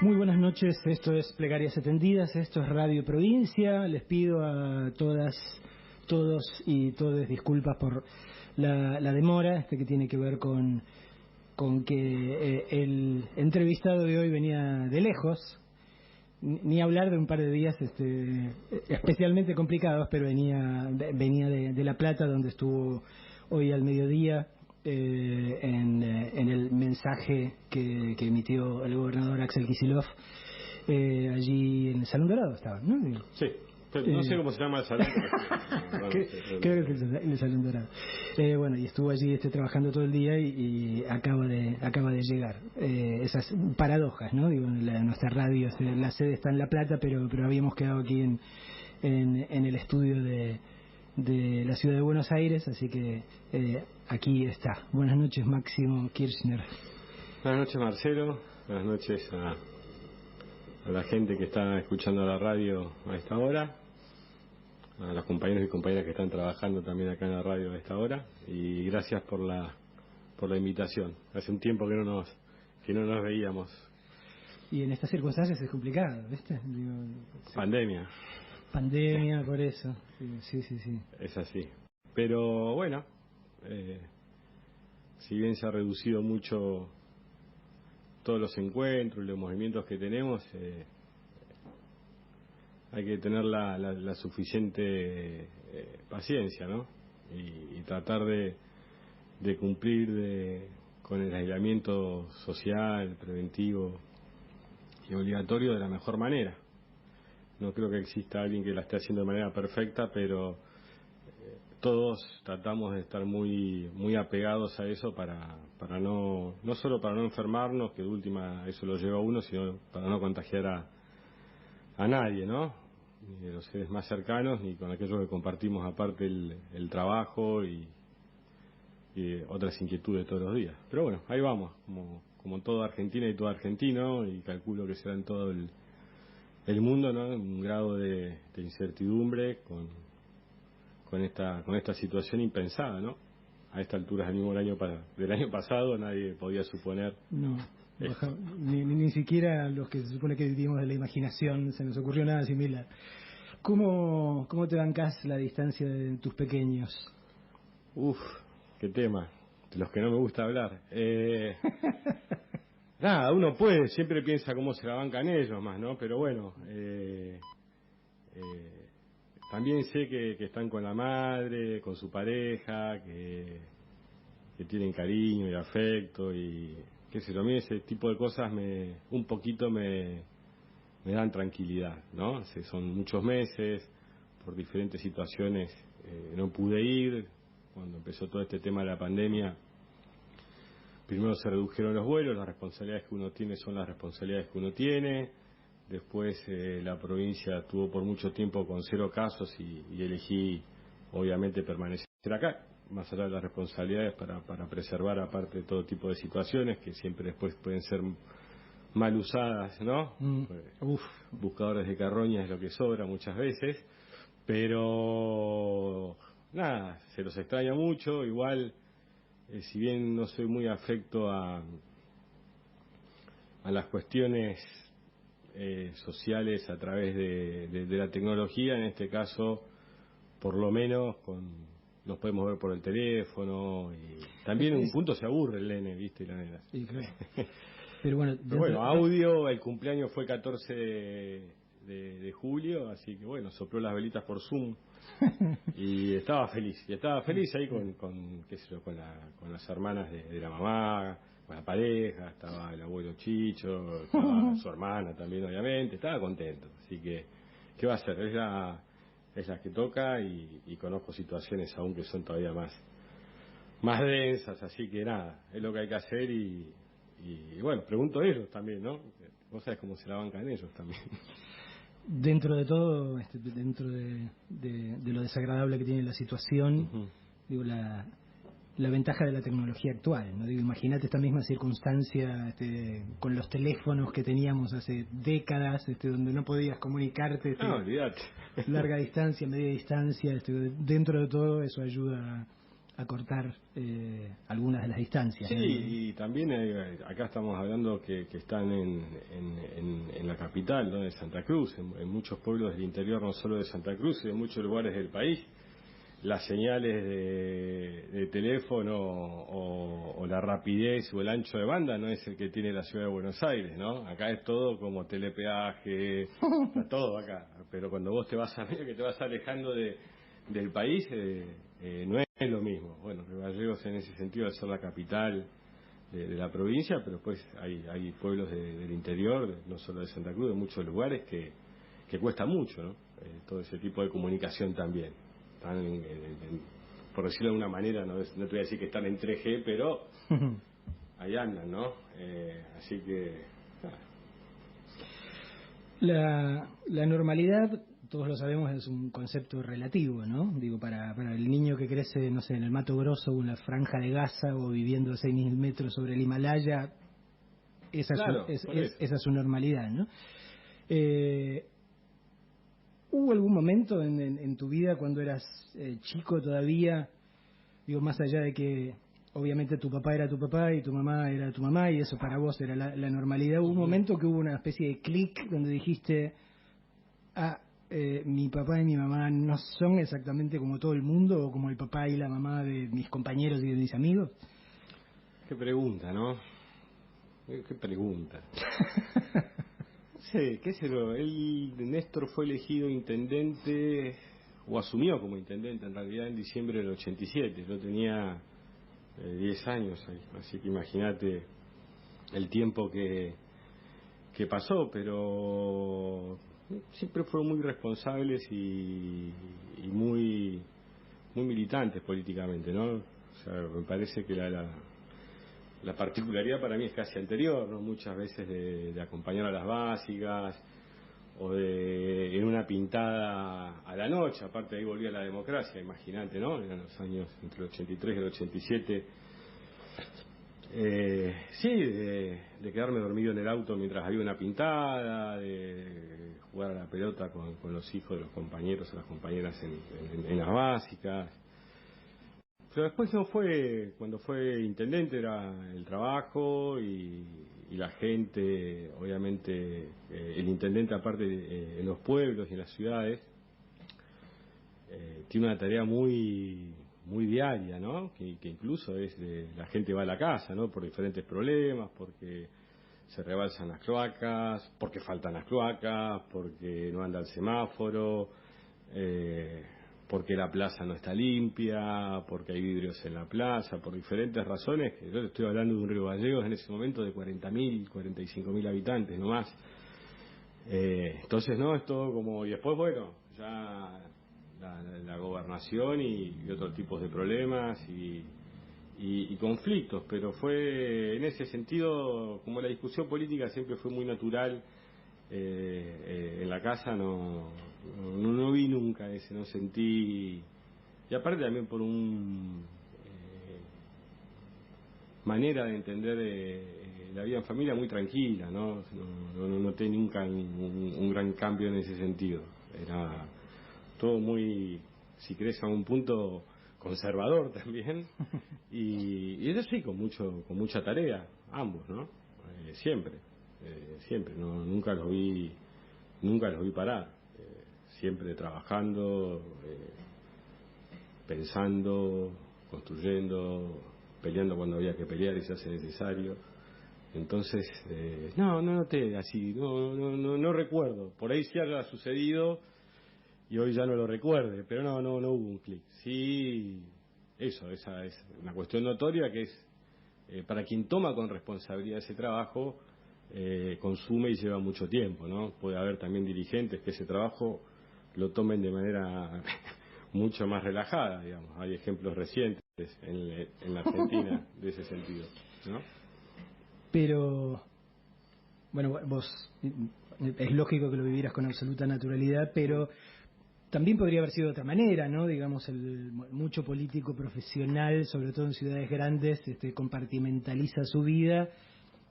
Muy buenas noches, esto es Plegarias Atendidas, esto es Radio Provincia. Les pido a todas, todos y todes disculpas por la demora, que tiene que ver con que el entrevistado de hoy venía de lejos, ni hablar de un par de días especialmente complicados, pero venía de La Plata, donde estuvo hoy al mediodía. En el mensaje que emitió el gobernador Axel Kicillof, allí en el Salón Dorado estaban, ¿no? Sí, pero no sé cómo se llama el salón. Creo que es el Salón Dorado. Bueno, y estuvo allí trabajando todo el día y acaba de llegar. Esas paradojas, ¿no? Digo, nuestra radio, la sede está en La Plata, pero habíamos quedado aquí en el estudio de la ciudad de Buenos Aires, así que aquí está. Buenas noches, Máximo Kirchner. Buenas noches, Marcelo. Buenas noches a la gente que está escuchando la radio a esta hora, a los compañeros y compañeras que están trabajando también acá en la radio a esta hora, y gracias por la invitación. Hace un tiempo que no nos veíamos. Y en estas circunstancias es complicado, ¿viste? Digo, Pandemia, por eso. Sí. Es así. Pero bueno, si bien se ha reducido mucho todos los encuentros y los movimientos que tenemos, hay que tener la suficiente paciencia, ¿no? Y tratar de cumplir con el aislamiento social, preventivo y obligatorio de la mejor manera. No creo que exista alguien que la esté haciendo de manera perfecta, pero todos tratamos de estar muy apegados a eso para no solo para no enfermarnos, que de última eso lo lleva a uno, sino para no contagiar a nadie, ¿no? Ni de los seres más cercanos, ni con aquellos que compartimos aparte el trabajo y otras inquietudes todos los días. Pero bueno, ahí vamos, como toda Argentina y todo argentino, y calculo que será en todo el mundo, ¿no? Un grado de incertidumbre con esta situación impensada, ¿no? A esta altura del año pasado nadie podía suponer. No, ni siquiera los que se supone que vivimos de la imaginación se nos ocurrió nada similar. ¿Cómo te bancás la distancia de tus pequeños? Uf, qué tema, de los que no me gusta hablar. Nada, uno siempre piensa cómo se la bancan ellos más, ¿no? Pero bueno, también sé que están con la madre, con su pareja, que tienen cariño y afecto y qué sé yo. A mí ese tipo de cosas un poquito me dan tranquilidad, ¿no? Son muchos meses, por diferentes situaciones no pude ir. Cuando empezó todo este tema de la pandemia, primero se redujeron los vuelos, las responsabilidades que uno tiene son las responsabilidades que uno tiene. Después la provincia estuvo por mucho tiempo con 0 casos y elegí obviamente permanecer acá, más allá de las responsabilidades para preservar aparte todo tipo de situaciones que siempre después pueden ser mal usadas, ¿no? Buscadores de carroña es lo que sobra muchas veces, pero nada, se los extraña mucho. Igual, si bien no soy muy afecto a las cuestiones sociales a través de la tecnología, en este caso por lo menos nos podemos ver por el teléfono, y también en un punto se aburre el nene, ¿viste? La nena. Sí, claro. Pero bueno, audio, el cumpleaños fue 14 de julio, así que bueno, sopló las velitas por Zoom y estaba feliz ahí con las hermanas de la mamá, con la pareja, estaba el abuelo Chicho, estaba su hermana también obviamente, estaba contento. Así que, ¿qué va a hacer? Es la que toca, y conozco situaciones aún que son todavía más densas, así que nada, es lo que hay que hacer y bueno, pregunto a ellos también, ¿no? Vos sabés cómo se la bancan ellos también. Dentro de todo, dentro de lo desagradable que tiene la situación, digo, la ventaja de la tecnología actual, ¿no? Digo, imagínate esta misma circunstancia con los teléfonos que teníamos hace décadas, donde no podías comunicarte, no, olvídate. Larga distancia, media distancia, dentro de todo eso ayuda a cortar algunas de las distancias. Sí, ¿no? y también acá estamos hablando que están en capital, ¿no? De Santa Cruz, en muchos pueblos del interior, no solo de Santa Cruz, en muchos lugares del país, las señales de teléfono o la rapidez o el ancho de banda no es el que tiene la ciudad de Buenos Aires, ¿no? Acá es todo como telepeaje, está todo acá. Pero cuando vos te vas a ver que te vas alejando del país, no es lo mismo. Bueno, Río Gallegos en ese sentido al ser la capital de la provincia, pero después hay pueblos del interior, no solo de Santa Cruz, de muchos lugares que cuesta mucho, ¿no? Todo ese tipo de comunicación también. Están, por decirlo de alguna manera, no te voy a decir que están en 3G, pero ahí andan, ¿no? Así que... La normalidad, todos lo sabemos, es un concepto relativo, ¿no? Digo, para el niño que crece, no sé, en el Mato Grosso o en la Franja de Gaza o viviendo a 6.000 metros sobre el Himalaya, Claro, esa es su normalidad, ¿no? ¿Hubo algún momento en tu vida cuando eras chico todavía, digo, más allá de que obviamente tu papá era tu papá y tu mamá era tu mamá y eso para vos era la normalidad, hubo un momento que hubo una especie de clic donde dijiste, mi papá y mi mamá no son exactamente como todo el mundo o como el papá y la mamá de mis compañeros y de mis amigos? Qué pregunta, ¿no? Qué pregunta. Sí, qué sé yo, Néstor fue elegido intendente, o asumió como intendente en realidad en diciembre del 87. Yo tenía 10 años, así que imagínate el tiempo que pasó, pero siempre fueron muy responsables y muy militantes políticamente, ¿no? O sea, me parece que la particularidad para mí es casi anterior, ¿no? Muchas veces de acompañar a las básicas o de en una pintada a la noche, aparte ahí volvía la democracia, imagínate, ¿no? Eran los años entre el 83 y el 87. Sí, de quedarme dormido en el auto mientras había una pintada, de jugar a la pelota con los hijos de los compañeros o las compañeras en las básicas. Pero después no fue, cuando fue intendente era el trabajo y la gente, obviamente, el intendente aparte en los pueblos y en las ciudades, tiene una tarea muy diaria, ¿no? Que incluso es la gente va a la casa, ¿no? Por diferentes problemas, porque se rebalsan las cloacas, porque faltan las cloacas, porque no anda el semáforo, porque la plaza no está limpia, porque hay vidrios en la plaza, por diferentes razones, que yo te estoy hablando de un Río Gallegos en ese momento de 40.000, 45.000 habitantes, no más. Entonces, no, es todo como... Y después, bueno, ya la gobernación y otros tipos de problemas y conflictos, pero fue en ese sentido, como la discusión política siempre fue muy natural, en la casa no vi nunca ese, no sentí, y aparte también por un manera de entender la vida en familia muy tranquila, no noté nunca un gran cambio en ese sentido, era todo muy, si querés a un punto conservador también y eso sí con mucha tarea ambos, ¿no? Siempre nunca los vi parar, siempre trabajando, pensando, construyendo, peleando cuando había que pelear y se hace necesario. Entonces no noté así, no recuerdo, por ahí sí haya sucedido y hoy ya no lo recuerde, pero no hubo un clic. Sí, esa es una cuestión notoria que es, para quien toma con responsabilidad ese trabajo, consume y lleva mucho tiempo, ¿no? Puede haber también dirigentes que ese trabajo lo tomen de manera mucho más relajada, digamos. Hay ejemplos recientes en la Argentina de ese sentido, ¿no? Pero, bueno, vos, es lógico que lo vivieras con absoluta naturalidad, pero también podría haber sido de otra manera, ¿no? Digamos, mucho político profesional, sobre todo en ciudades grandes, compartimentaliza su vida,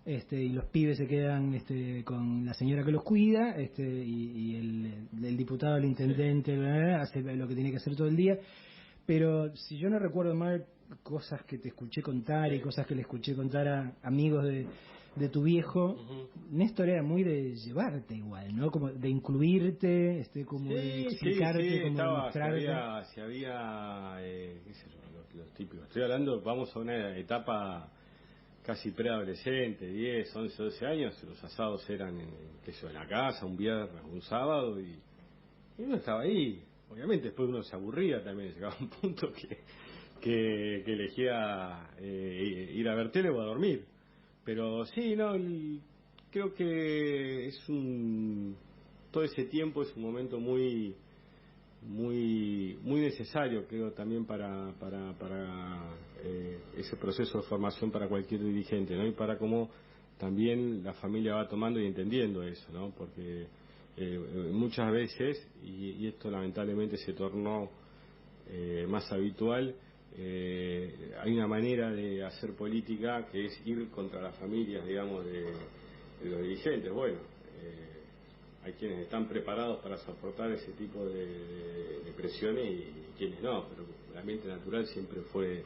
y los pibes se quedan con la señora que los cuida, y el diputado, el intendente, hace lo que tiene que hacer todo el día. Pero si yo no recuerdo mal, cosas que te escuché contar y cosas que le escuché contar a amigos de tu viejo, Néstor era muy de llevarte igual, ¿no? Como de incluirte, como de explicarte, como de mostrarte. Si había qué sé yo, los típicos. Estoy hablando, vamos a una etapa casi preadolescente, 10, 11, 12 años, los asados eran en la casa, un viernes, un sábado, y uno estaba ahí. Obviamente después uno se aburría también, llegaba un punto que elegía ir a ver tele o a dormir. Pero sí, no, creo que todo ese tiempo es un momento muy necesario, creo, también para ese proceso de formación para cualquier dirigente, ¿no? Y para cómo también la familia va tomando y entendiendo eso, ¿no? Porque muchas veces, y esto lamentablemente se tornó más habitual, hay una manera de hacer política que es ir contra las familias, digamos, de los dirigentes. Bueno, hay quienes están preparados para soportar ese tipo de presiones y quienes no, pero el ambiente natural siempre fue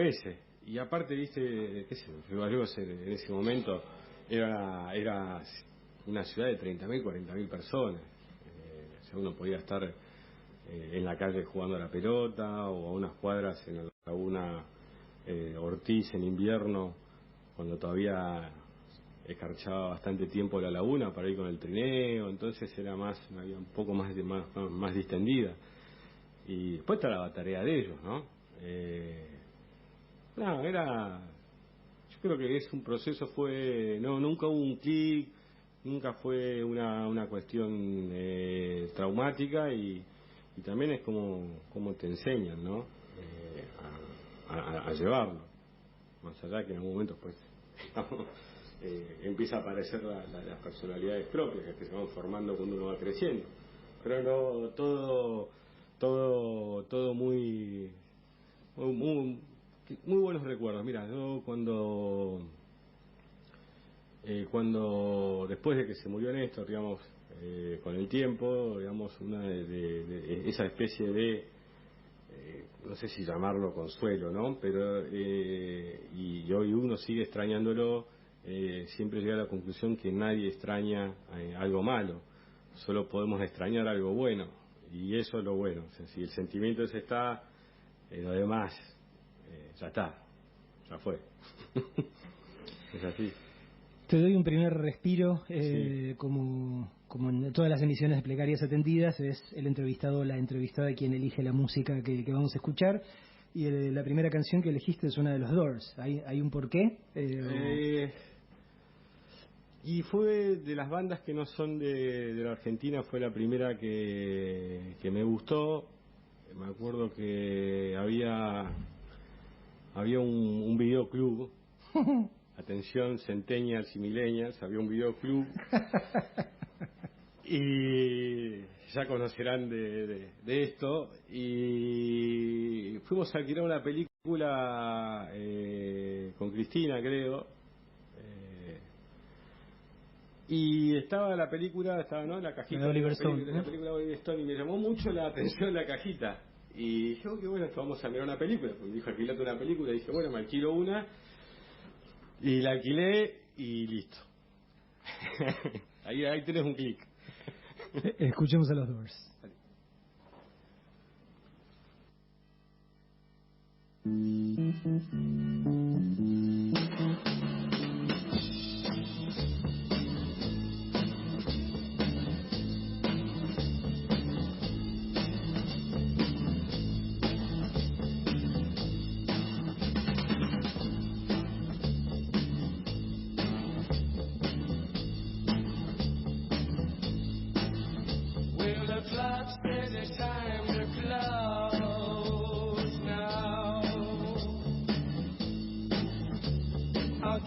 ese. Y aparte, viste, qué sé yo, Bariloche en ese momento era una ciudad de 30.000, 40.000 personas. O sea, uno podía estar en la calle jugando a la pelota o a unas cuadras en la laguna Ortiz en invierno, cuando todavía escarchaba bastante tiempo la laguna para ir con el trineo, entonces había un poco más distendida. Y después está la tarea de ellos, ¿no? Yo creo que es un proceso, nunca hubo un clic, nunca fue una cuestión traumática, y también es como te enseñan, ¿no? A llevarlo, más allá que en algún momento pues empieza a aparecer las personalidades propias que se van formando cuando uno va creciendo, pero no, todo muy buenos recuerdos. Mira, yo cuando después de que se murió Néstor, digamos, con el tiempo, digamos, una de esa especie de no sé si llamarlo consuelo, ¿no? Pero y hoy uno sigue extrañándolo, siempre llega a la conclusión que nadie extraña algo malo, solo podemos extrañar algo bueno, y eso es lo bueno. O sea, si el sentimiento ese está, lo demás ya está, ya fue. Es así. Te doy un primer respiro, Sí. como en todas las emisiones de Plegarias Atendidas, es el entrevistado o la entrevistada quien elige la música que vamos a escuchar, y la primera canción que elegiste es una de los Doors. ¿Hay un porqué? Y fue de las bandas que no son de la Argentina, fue la primera que me gustó. Me acuerdo que había un videoclub. Atención, centennials y millennials, había un videoclub y ya conocerán de esto, y fuimos a alquilar una película con Cristina, creo, y estaba la película, ¿no? La cajita de Oliver Stone, la película de Oliver Stone, y me llamó mucho la atención la cajita, y dije, qué bueno, vamos a mirar una película. Pues me dijo, alquilate una película, y dije, bueno, me alquilo una. Y la alquilé y listo. ahí tenés un clic. Escuchemos a los Doors. I'll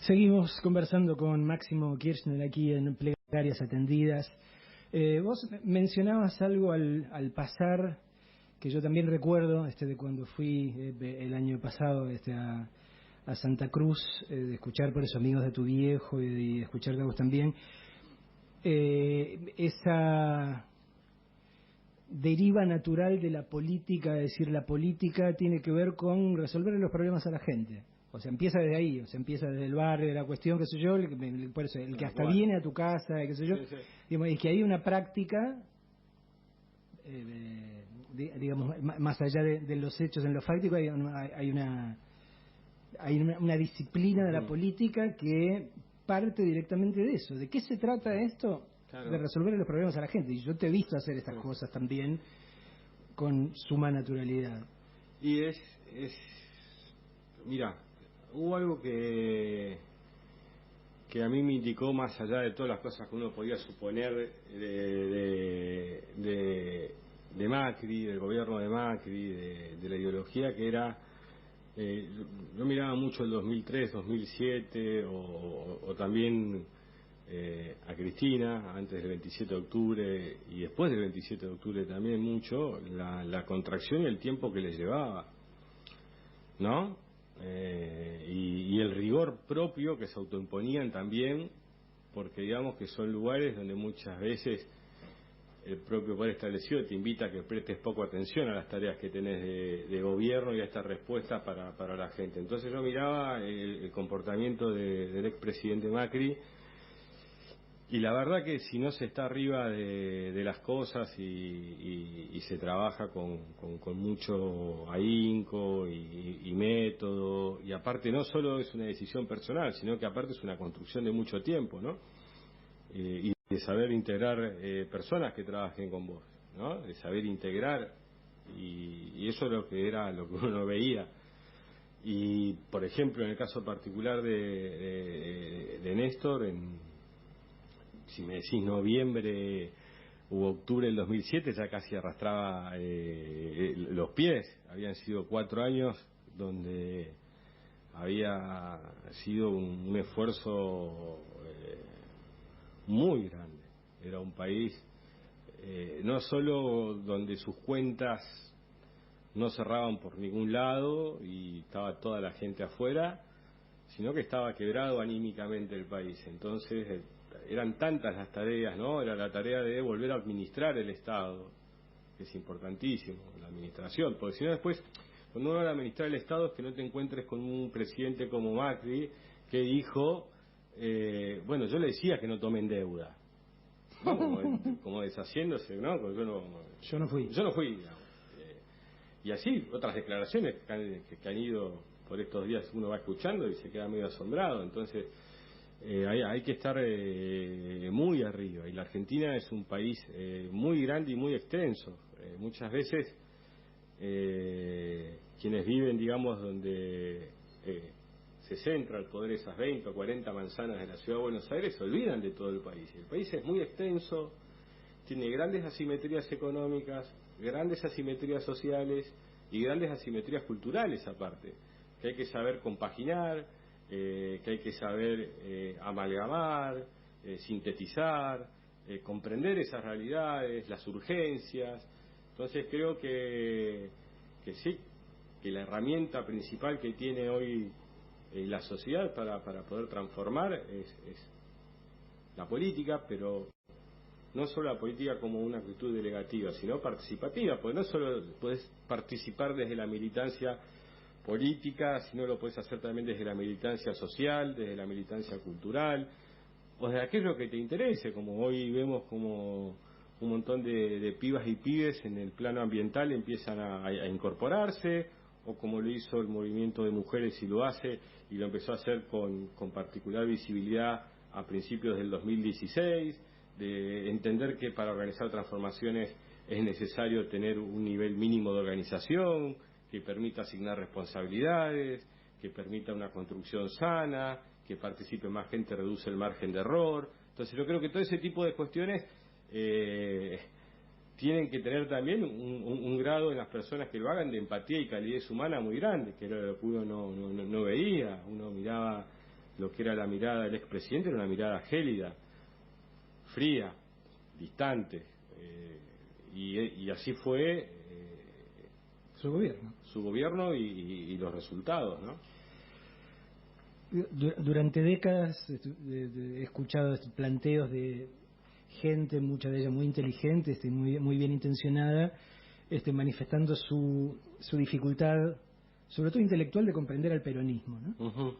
Seguimos conversando con Máximo Kirchner aquí en Plegarias Atendidas. Vos mencionabas algo al pasar que yo también recuerdo, de cuando fui el año pasado a Santa Cruz, de escuchar por esos amigos de tu viejo y de escucharte a vos también, esa deriva natural de la política, es decir, la política tiene que ver con resolver los problemas a la gente. O sea, empieza desde ahí, o sea, empieza desde el barrio, de la cuestión, qué sé yo, por eso, el que hasta viene a tu casa, qué sé yo, sí, sí. Digamos, es que hay una práctica, digamos, más allá de los hechos en lo fáctico, hay una disciplina de la política que parte directamente de eso. ¿De qué se trata esto? Claro. De resolver los problemas a la gente. Y yo te he visto hacer estas cosas también con suma naturalidad. Y mira, hubo algo que a mí me indicó, más allá de todas las cosas que uno podía suponer de Macri, del gobierno de Macri, de la ideología, que era, yo miraba mucho el 2003, 2007, o también a Cristina, antes del 27 de octubre y después del 27 de octubre también mucho, la contracción y el tiempo que le llevaba, ¿no? Y el rigor propio que se autoimponían también, porque digamos que son lugares donde muchas veces el propio poder establecido te invita a que prestes poco atención a las tareas que tenés de gobierno y a esta respuesta para la gente. Entonces yo miraba el comportamiento del expresidente Macri, y la verdad que si no se está arriba de las cosas y se trabaja con mucho ahínco y método, y aparte no solo es una decisión personal, sino que aparte es una construcción de mucho tiempo, ¿no? Y de saber integrar personas que trabajen con vos, ¿no? De saber integrar, y eso es lo que uno veía. Y por ejemplo, en el caso particular de Néstor, si me decís noviembre u octubre del 2007, ya casi arrastraba los pies. Habían sido 4 años donde había sido un esfuerzo muy grande. Era un país no solo donde sus cuentas no cerraban por ningún lado y estaba toda la gente afuera, sino que estaba quebrado anímicamente el país. Entonces eran tantas las tareas, ¿no? Era la tarea de volver a administrar el Estado, que es importantísimo, la administración, porque si no después, cuando uno va a administrar el Estado, es que no te encuentres con un presidente como Macri, que dijo, bueno, yo le decía que no tomen deuda, ¿no? Como deshaciéndose, ¿no? Yo no fui, digamos. Y así, otras declaraciones que han ido por estos días, uno va escuchando y se queda medio asombrado. Entonces hay que estar muy arriba, y la Argentina es un país muy grande y muy extenso. Muchas veces quienes viven, digamos, donde se centra el poder, esas 20 o 40 manzanas de la ciudad de Buenos Aires, se olvidan de todo el país. El país es muy extenso, tiene grandes asimetrías económicas, grandes asimetrías sociales y grandes asimetrías culturales aparte, que hay que saber compaginar, que hay que saber amalgamar, sintetizar, comprender esas realidades, las urgencias. Entonces creo que sí, que la herramienta principal que tiene hoy la sociedad para poder transformar es la política, pero no solo la política como una actitud delegativa, sino participativa, porque no solo puedes participar desde la militancia política, sino lo puedes hacer también desde la militancia social, desde la militancia cultural, o de aquello que te interese, como hoy vemos como un montón de pibas y pibes en el plano ambiental empiezan a incorporarse, o como lo hizo el movimiento de mujeres y lo hace, y lo empezó a hacer con particular visibilidad a principios del 2016, de entender que para organizar transformaciones es necesario tener un nivel mínimo de organización, que permita asignar responsabilidades, que permita una construcción sana, que participe más gente, reduce el margen de error. Entonces yo creo que todo ese tipo de cuestiones tienen que tener también un grado en las personas que lo hagan de empatía y calidez humana muy grande, que era lo que uno no veía. Uno miraba lo que era la mirada del expresidente, era una mirada gélida, fría, distante, y así fue su gobierno y los resultados, ¿no? Durante décadas he escuchado planteos de gente, mucha de ella muy inteligente, muy bien intencionada, manifestando su dificultad, sobre todo intelectual, de comprender al peronismo, ¿no? Uh-huh.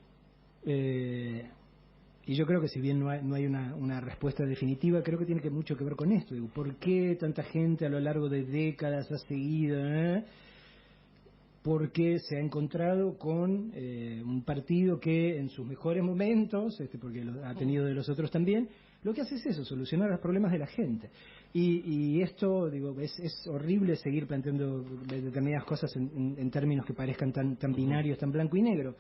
Y yo creo que si bien no hay una respuesta definitiva, creo que tiene mucho que ver con esto. Digo, ¿por qué tanta gente a lo largo de décadas ha seguido? Porque se ha encontrado con un partido que en sus mejores momentos, porque ha tenido de los otros también, lo que hace es eso, solucionar los problemas de la gente. Y esto, digo, es horrible seguir planteando determinadas cosas en términos que parezcan tan binarios, tan blanco y negro.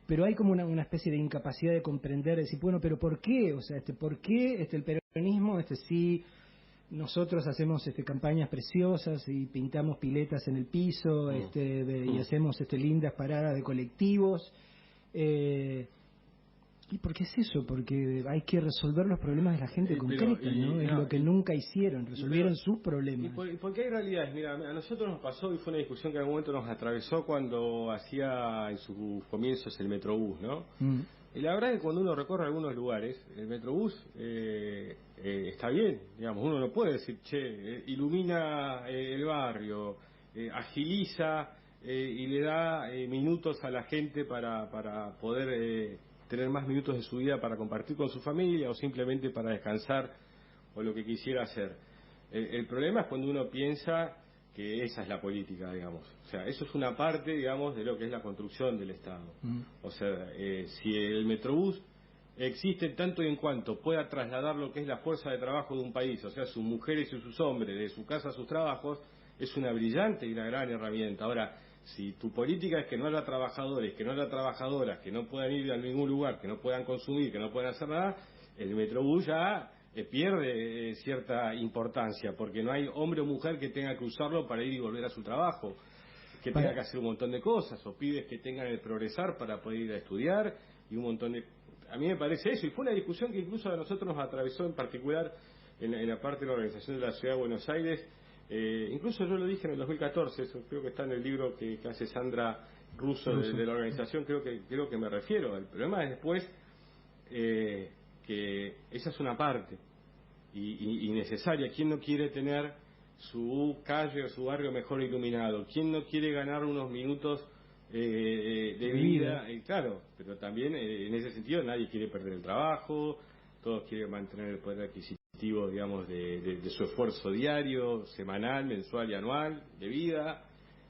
Pero hay como una especie de incapacidad de comprender, de decir, bueno, pero ¿por qué? O sea, ¿por qué el peronismo, sí, nosotros hacemos campañas preciosas y pintamos piletas en el piso, y hacemos lindas paradas de colectivos? ¿Y por qué es eso? Porque hay que resolver los problemas de la gente concreta, ¿no? Es lo que nunca hicieron, resolvieron sus problemas. Y porque hay realidades. Mira, a nosotros nos pasó, y fue una discusión que en algún momento nos atravesó cuando hacía en sus comienzos el Metrobús, ¿no? Y la verdad es que cuando uno recorre algunos lugares, el Metrobús está bien, digamos, uno no puede decir, che, ilumina el barrio, agiliza y le da minutos a la gente para poder tener más minutos de su vida para compartir con su familia o simplemente para descansar o lo que quisiera hacer. El problema es cuando uno piensa que esa es la política, digamos. O sea, eso es una parte, digamos, de lo que es la construcción del Estado. O sea, si el Metrobús existe tanto y en cuanto pueda trasladar lo que es la fuerza de trabajo de un país, o sea, sus mujeres y sus hombres, de su casa a sus trabajos, es una brillante y una gran herramienta. Ahora, si tu política es que no haya trabajadores, que no haya trabajadoras, que no puedan ir a ningún lugar, que no puedan consumir, que no puedan hacer nada, el Metrobús ya pierde cierta importancia, porque no hay hombre o mujer que tenga que usarlo para ir y volver a su trabajo, que tenga que hacer un montón de cosas, o pibes que tengan el progresar para poder ir a estudiar, y un montón de... A mí me parece eso, y fue una discusión que incluso a nosotros nos atravesó en particular en la parte de la organización de la Ciudad de Buenos Aires. Incluso yo lo dije en el 2014, eso creo que está en el libro que hace Sandra Russo de la organización, creo que me refiero. El problema es después que esa es una parte y necesaria. ¿Quién no quiere tener su calle o su barrio mejor iluminado? ¿Quién no quiere ganar unos minutos de vida? Claro, pero también en ese sentido nadie quiere perder el trabajo, todos quieren mantener el poder adquisitivo, digamos, de su esfuerzo diario, semanal, mensual y anual de vida,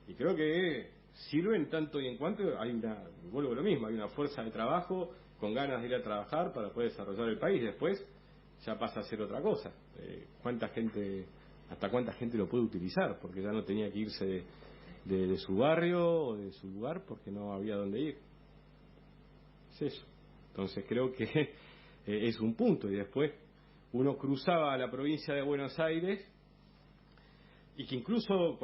y creo que sirven tanto y en cuanto vuelvo a lo mismo, hay una fuerza de trabajo con ganas de ir a trabajar para poder desarrollar el país. Después ya pasa a ser otra cosa. ¿Hasta cuánta gente lo puede utilizar? Porque ya no tenía que irse de su barrio o de su lugar porque no había dónde ir. Es eso. Entonces creo que es un punto. Y después uno cruzaba a la provincia de Buenos Aires y que incluso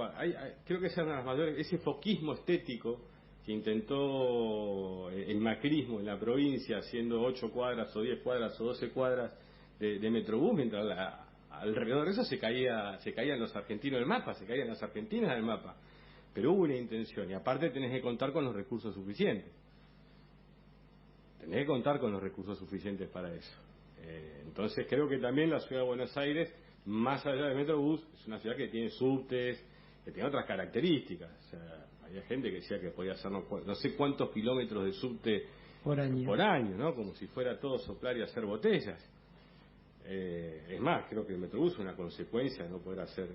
creo que esa es una de las mayores, ese foquismo estético que intentó el macrismo en la provincia, haciendo 8 cuadras o 10 cuadras o 12 cuadras de Metrobús, mientras alrededor de eso se caían los argentinos del mapa, se caían las argentinas del mapa. Pero hubo una intención, y aparte tenés que contar con los recursos suficientes. Tenés que contar con los recursos suficientes para eso. Entonces creo que también la ciudad de Buenos Aires, más allá de Metrobús, es una ciudad que tiene subtes, que tiene otras características. O sea, había gente que decía que podía hacer no sé cuántos kilómetros de subte por año, ¿no? Como si fuera todo soplar y hacer botellas. Es más, creo que el Metrobús es una consecuencia de no poder hacer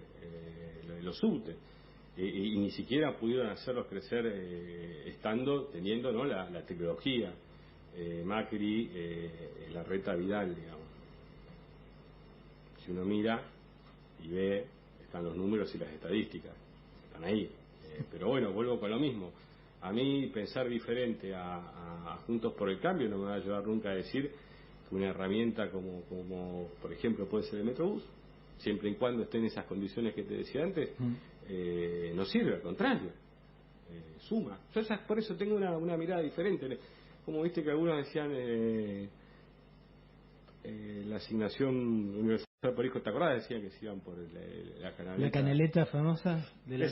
los subtes. y ni siquiera pudieron hacerlos crecer teniendo, ¿no?, la tecnología. Macri, la reta Vidal, digamos. Si uno mira y ve, están los números y las estadísticas, están ahí. Pero bueno, vuelvo con lo mismo. A mí pensar diferente a Juntos por el Cambio no me va a llevar nunca a decir que una herramienta como por ejemplo puede ser el Metrobús, siempre y cuando esté en esas condiciones que te decía antes, no sirve, al contrario, suma. Yo por eso tengo una mirada diferente. Como viste que algunos decían la asignación universal por hijo, ¿te acordás? Decían que se iban por la canaleta. La canaleta famosa del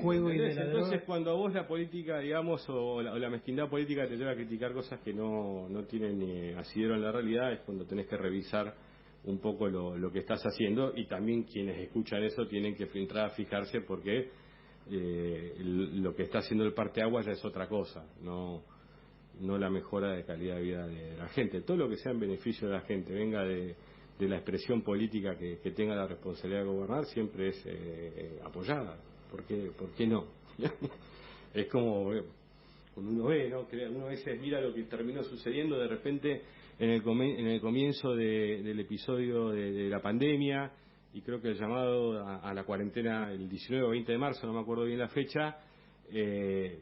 juego y de la Entonces, droga. cuando a vos la política, digamos, o la mezquindad política te lleva a criticar cosas que no tienen ni asidero en la realidad, es cuando tenés que revisar un poco lo que estás haciendo, y también quienes escuchan eso tienen que entrar a fijarse, porque lo que está haciendo el parteaguas ya es otra cosa, no la mejora de calidad de vida de la gente. Todo lo que sea en beneficio de la gente, venga de la expresión política que tenga la responsabilidad de gobernar, siempre es apoyada. ¿Por qué no? Es como cuando uno ve, ¿no? Uno a veces mira lo que terminó sucediendo de repente en el comienzo del episodio de la pandemia, y creo que el llamado a la cuarentena el 19 o 20 de marzo, no me acuerdo bien la fecha,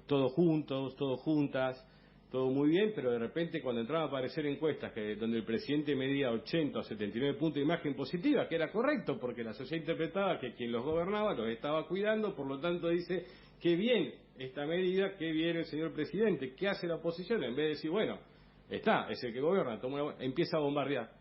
todos juntos, todos juntas, todo muy bien, pero de repente cuando entraban a aparecer encuestas donde el presidente medía 80 o 79 puntos de imagen positiva, que era correcto porque la sociedad interpretaba que quien los gobernaba los estaba cuidando, por lo tanto dice, qué bien esta medida, qué bien el señor presidente. ¿Qué hace la oposición? En vez de decir, bueno, es el que gobierna, empieza a bombardear.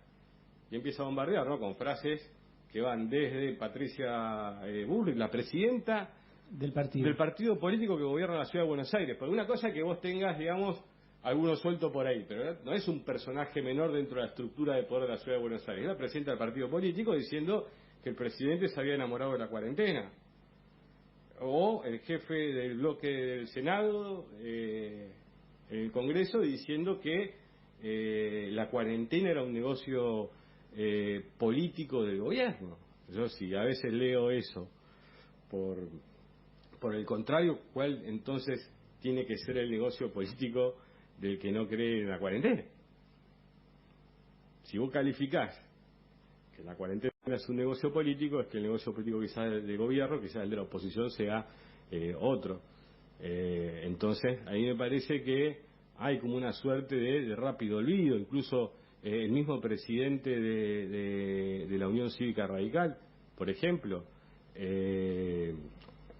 Y empieza a bombardear, ¿no?, con frases que van desde Patricia Bullrich, la presidenta del partido político que gobierna la Ciudad de Buenos Aires. Porque una cosa es que vos tengas, digamos, algunos suelto por ahí, pero no es un personaje menor dentro de la estructura de poder de la Ciudad de Buenos Aires. Es la presidenta del partido político diciendo que el presidente se había enamorado de la cuarentena. O el jefe del bloque del Senado, en el Congreso, diciendo que la cuarentena era un negocio político del gobierno. Yo sí, a veces leo eso. Por el contrario, ¿cuál entonces tiene que ser el negocio político del que no cree en la cuarentena? Si vos calificás que la cuarentena es un negocio político, es que el negocio político quizás del gobierno, quizás el de la oposición sea otro. Entonces, a mí me parece que hay como una suerte de rápido olvido. Incluso el mismo presidente de la Unión Cívica Radical, por ejemplo,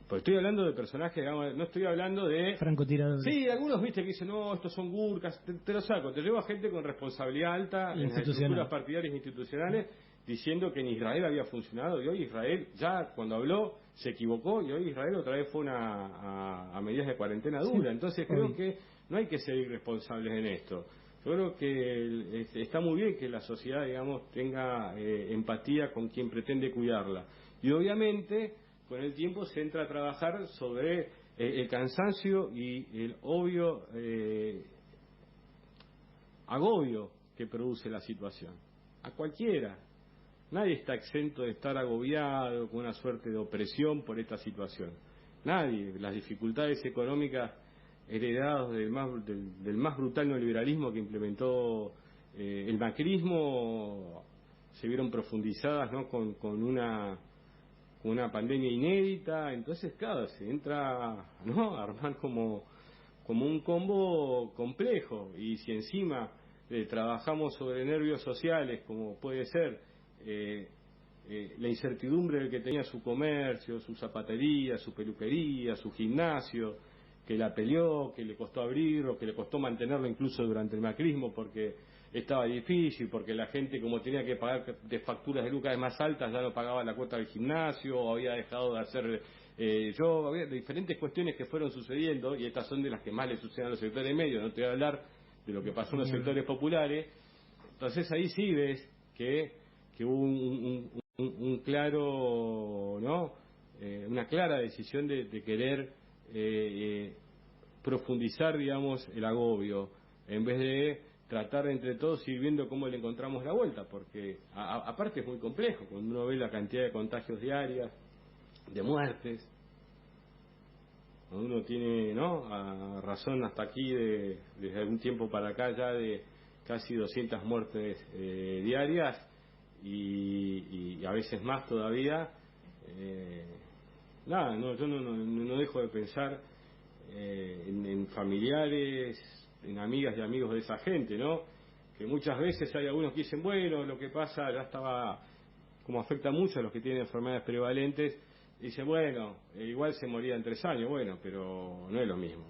pues estoy hablando de personajes, digamos, no estoy hablando de francotiradores. Sí, algunos, viste, que dicen, no, estos son gurkas, te lo saco, te llevo a gente con responsabilidad alta en las estructuras partidarias institucionales, diciendo que en Israel había funcionado, y hoy Israel, ya cuando habló, se equivocó, y hoy Israel otra vez fue a medidas de cuarentena dura. Sí, entonces creo que no hay que ser irresponsables en esto. Yo creo que está muy bien que la sociedad, digamos, tenga empatía con quien pretende cuidarla. Y obviamente, con el tiempo se entra a trabajar sobre el cansancio y el obvio agobio que produce la situación. A cualquiera. Nadie está exento de estar agobiado, con una suerte de opresión por esta situación. Nadie. Las dificultades económicas heredadas del más brutal neoliberalismo que implementó el macrismo se vieron profundizadas, ¿no?, con una pandemia inédita. Entonces, claro, se entra, ¿no?, a armar como un combo complejo. Y si encima trabajamos sobre nervios sociales, como puede ser la incertidumbre del que tenía su comercio, su zapatería, su peluquería, su gimnasio, que la peleó, que le costó abrir o que le costó mantenerlo incluso durante el macrismo porque estaba difícil, porque la gente, como tenía que pagar de facturas de luz cada vez más altas, ya no pagaba la cuota del gimnasio, o había dejado de hacer había diferentes cuestiones que fueron sucediendo, y estas son de las que más le suceden a los sectores medios. No te voy a hablar de lo que pasó en los sectores populares. Entonces ahí sí ves que hubo un claro, ¿no?, una clara decisión de querer profundizar, digamos, el agobio, en vez de tratar entre todos ir viendo cómo le encontramos la vuelta, porque aparte es muy complejo cuando uno ve la cantidad de contagios diarias, de muertes, Uno tiene, ¿no?, a razón hasta aquí, desde algún tiempo para acá ya, de casi 200 muertes diarias y a veces más todavía. Nada, no, yo no dejo de pensar en familiares, en amigas y amigos de esa gente, ¿no? Que muchas veces hay algunos que dicen, bueno, lo que pasa ya estaba, como afecta mucho a los que tienen enfermedades prevalentes, dicen, bueno, igual se moría en 3 años, bueno, pero no es lo mismo.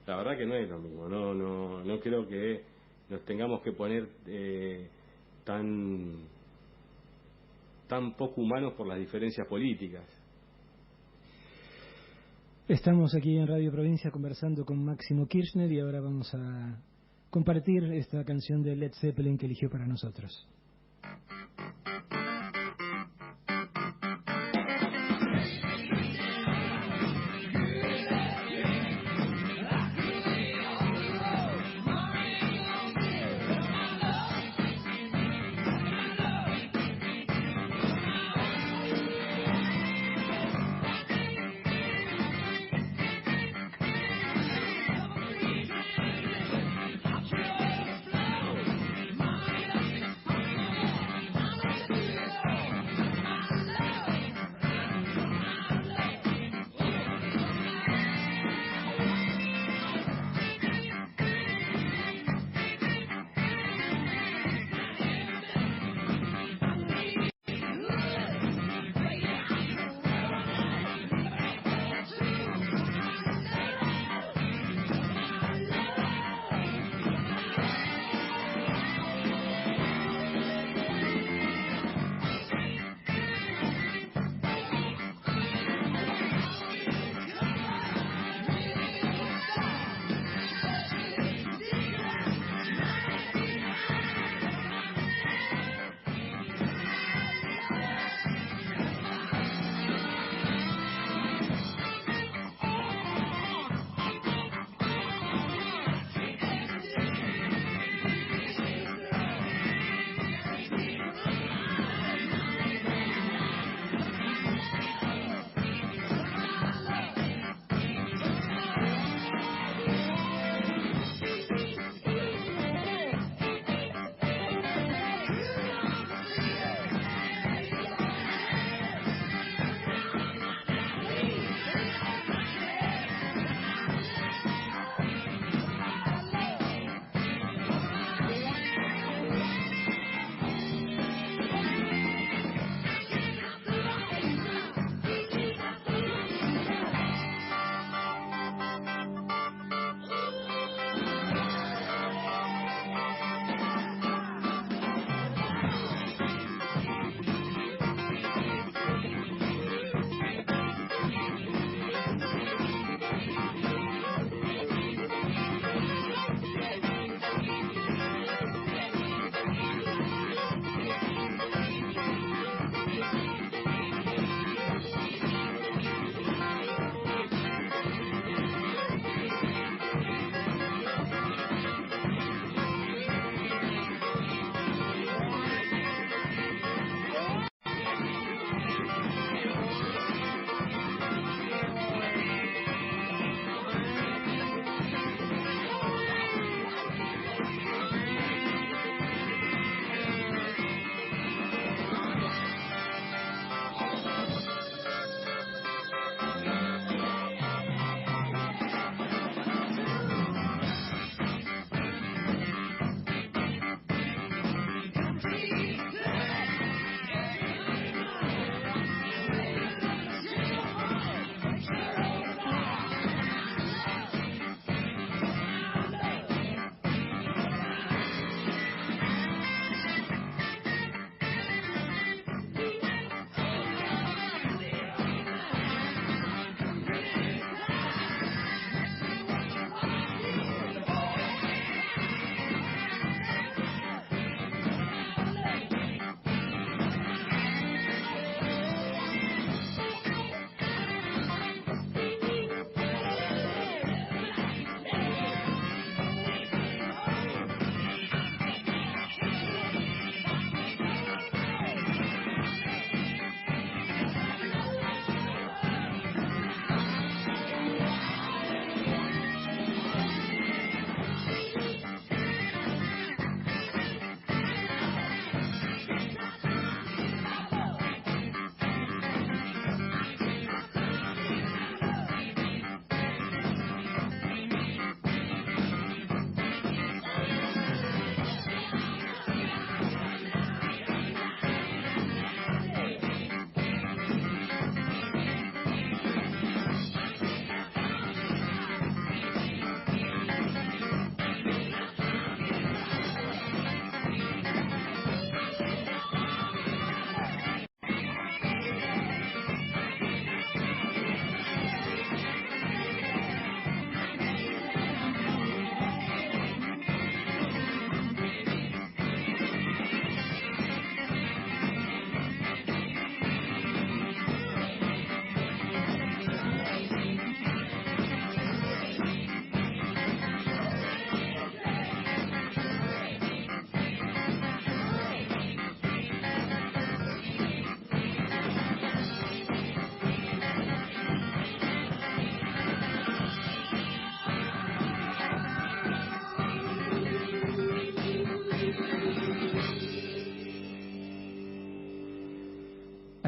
La verdad que no es lo mismo, no creo que nos tengamos que poner tan poco humanos por las diferencias políticas. Estamos aquí en Radio Provincia conversando con Máximo Kirchner y ahora vamos a compartir esta canción de Led Zeppelin que eligió para nosotros.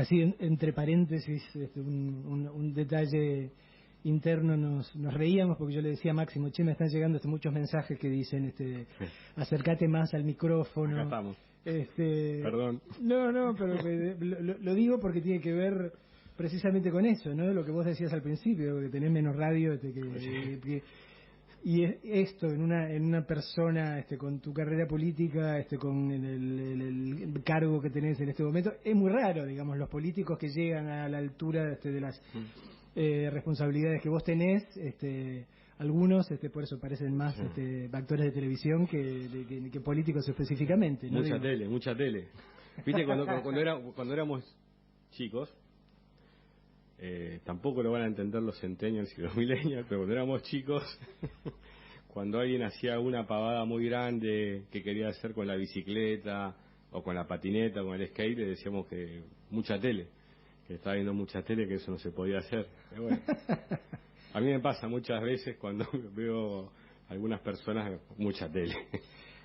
así entre paréntesis, un detalle interno, nos reíamos porque yo le decía a Máximo, che, me están llegando muchos mensajes que dicen, acércate más al micrófono. Acá estamos. Perdón. No, pero lo digo porque tiene que ver precisamente con eso, ¿no? Lo que vos decías al principio, que tenés menos radio, y esto en una persona con tu carrera política, con el cargo que tenés en este momento, es muy raro, digamos, los políticos que llegan a la altura de las responsabilidades que vos tenés, algunos por eso parecen más actores de televisión que políticos específicamente, ¿no? Mucha tele. Viste, cuando éramos chicos, tampoco lo van a entender los centennials y los millennials, pero cuando éramos chicos, cuando alguien hacía una pavada muy grande que quería hacer con la bicicleta o con la patineta o con el skate, le decíamos que mucha tele, que estaba viendo mucha tele, que eso no se podía hacer. Pero bueno, a mí me pasa muchas veces cuando veo algunas personas mucha tele.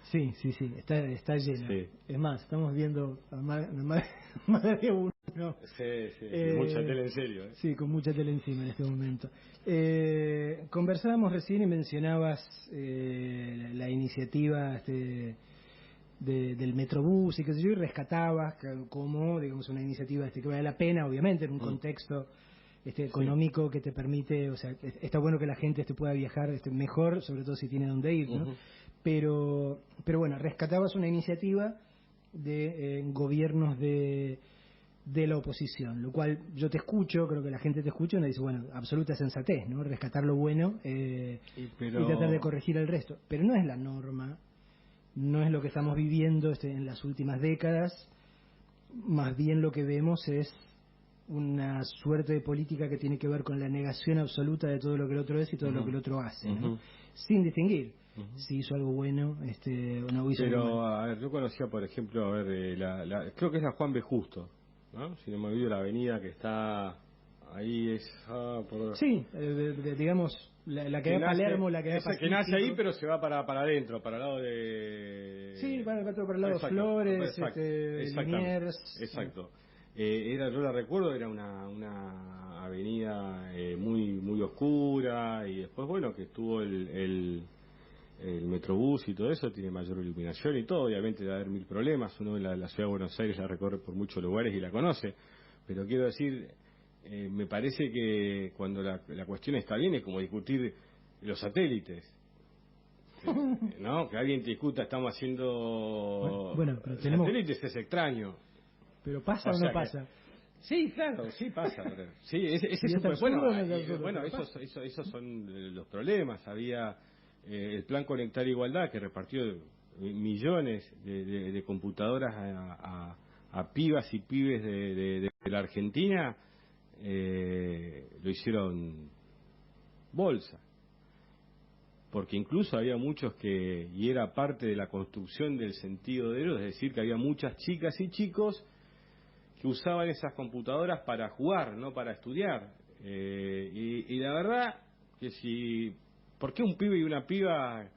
Sí, está lleno. Sí. Es más, estamos viendo a más de uno. Sí, mucha tele en serio. Sí, con mucha tele encima en este momento. Conversábamos recién y mencionabas la iniciativa del Metrobús y qué sé yo, y rescatabas como, digamos, una iniciativa que vale la pena, obviamente, en un contexto económico que te permite, o sea, está bueno que la gente pueda viajar mejor, sobre todo si tiene dónde ir, ¿no? Pero bueno, rescatabas una iniciativa de gobiernos de la oposición, lo cual yo te escucho, creo que la gente te escucha y me dice, bueno, absoluta sensatez, ¿no? Rescatar lo bueno y tratar de corregir el resto. Pero no es la norma, no es lo que estamos viviendo en las últimas décadas, más bien lo que vemos es una suerte de política que tiene que ver con la negación absoluta de todo lo que el otro es y todo lo que el otro hace, ¿no? Sin distinguir si hizo algo bueno o no hizo algo malo. A ver, yo conocía, por ejemplo, creo que es la Juan B. Justo, ¿no? Si no me olvido, la avenida que está ahí Sí, digamos, la que da Palermo, la que da Pacífico. Que nace ahí, pero se va para adentro, para el lado de... Sí, para el lado de Flores, Liniers. Exacto. Yo la recuerdo, era una avenida muy oscura, y después, bueno, que estuvo el Metrobús y todo eso, tiene mayor iluminación y todo, obviamente va a haber mil problemas, uno en la ciudad de Buenos Aires la recorre por muchos lugares y la conoce, pero quiero decir, me parece que cuando la cuestión está bien es como discutir los satélites, ¿no? Que alguien te discuta, estamos haciendo satélites, es extraño. Pero ¿pasa o no pasa? Sí, claro, sí pasa. Sí, esos son los problemas. Había el plan Conectar Igualdad, que repartió millones de computadoras a pibas y pibes de la Argentina, lo hicieron bolsa. Porque incluso había muchos y era parte de la construcción del sentido de ellos, es decir, que había muchas chicas y chicos que usaban esas computadoras para jugar, no para estudiar. Y la verdad que ¿por qué un pibe y una piba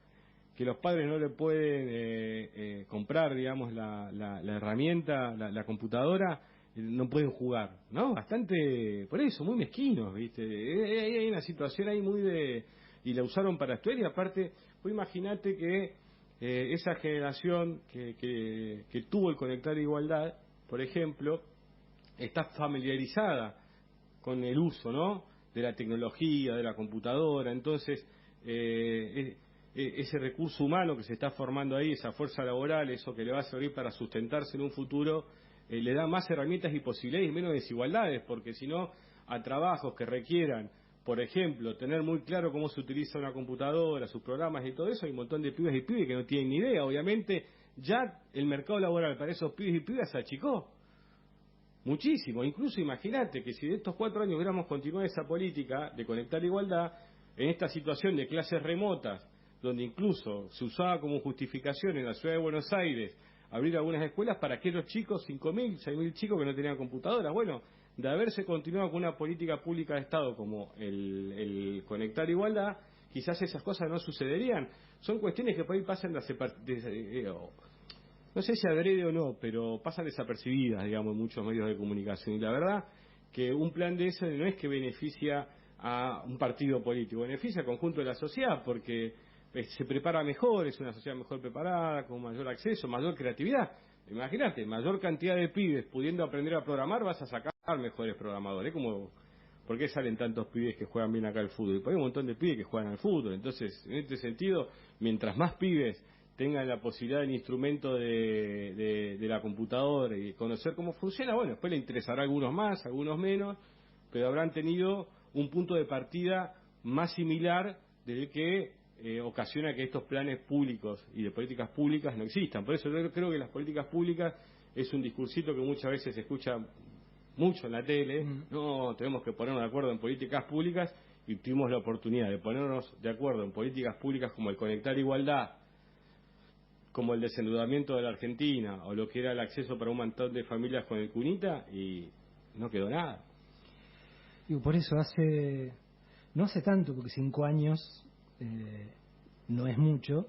que los padres no le pueden comprar, digamos, la herramienta, la computadora, no pueden jugar? ¿No? Bastante, por eso, muy mezquinos, ¿viste? Hay una situación ahí y la usaron para estudiar, y aparte, vos imaginate que esa generación que tuvo el Conectar Igualdad, por ejemplo, está familiarizada con el uso, ¿no?, de la tecnología, de la computadora. Entonces ese recurso humano que se está formando ahí, esa fuerza laboral, eso que le va a servir para sustentarse en un futuro, le da más herramientas y posibilidades y menos desigualdades, porque si no, a trabajos que requieran, por ejemplo, tener muy claro cómo se utiliza una computadora, sus programas y todo eso, hay un montón de pibes y pibes que no tienen ni idea. Obviamente ya el mercado laboral para esos pibes y pibes se achicó muchísimo. Incluso imagínate que si de estos 4 años hubiéramos continuado esa política de Conectar Igualdad, en esta situación de clases remotas, donde incluso se usaba como justificación en la ciudad de Buenos Aires abrir algunas escuelas para aquellos chicos, 5.000, 6.000 chicos que no tenían computadoras. Bueno, de haberse continuado con una política pública de Estado como el Conectar Igualdad, quizás esas cosas no sucederían. Son cuestiones que por ahí pasan no sé si adrede o no, pero pasan desapercibidas, digamos, en muchos medios de comunicación. Y la verdad que un plan de ese no es que beneficia a un partido político, beneficia al conjunto de la sociedad, porque se prepara mejor, es una sociedad mejor preparada, con mayor acceso, mayor creatividad. Imagínate, mayor cantidad de pibes pudiendo aprender a programar, vas a sacar mejores programadores. Como, ¿por qué salen tantos pibes que juegan bien acá al fútbol? Porque hay un montón de pibes que juegan al fútbol. Entonces, en este sentido, mientras más pibes tengan la posibilidad del instrumento de la computadora y conocer cómo funciona, bueno, después le interesará a algunos más, a algunos menos, pero habrán tenido un punto de partida más similar del que ocasiona que estos planes públicos y de políticas públicas no existan. Por eso yo creo que las políticas públicas es un discursito que muchas veces se escucha mucho en la tele. No, tenemos que ponernos de acuerdo en políticas públicas, y tuvimos la oportunidad de ponernos de acuerdo en políticas públicas como el Conectar Igualdad, como el desendeudamiento de la Argentina, o lo que era el acceso para un montón de familias con el Cunita, y no quedó nada. Digo, por eso no hace tanto, porque 5 años no es mucho,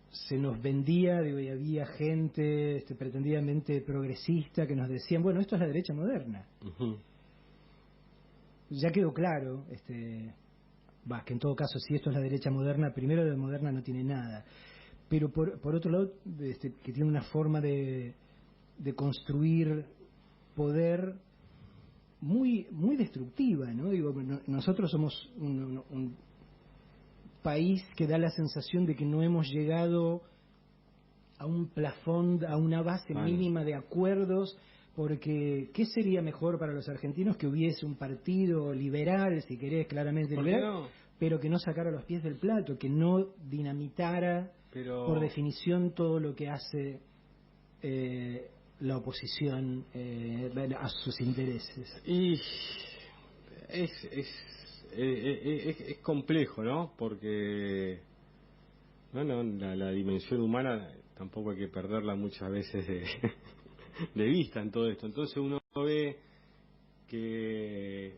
se nos vendía, digo, y había gente pretendidamente progresista que nos decían, bueno, esto es la derecha moderna. Ya quedó claro, que en todo caso, si esto es la derecha moderna, primero de moderna no tiene nada. Pero por otro lado, que tiene una forma de construir poder muy muy destructiva, ¿no? Digo, nosotros somos un país que da la sensación de que no hemos llegado a un plafón, a una base mínima de acuerdos, porque ¿qué sería mejor para los argentinos? Que hubiese un partido liberal, si querés, claramente liberal, pero que no sacara los pies del plato, que no dinamitara, por definición, todo lo que hace la oposición a sus intereses. Y es complejo, ¿no? Porque la dimensión humana tampoco hay que perderla muchas veces de vista en todo esto. Entonces uno ve que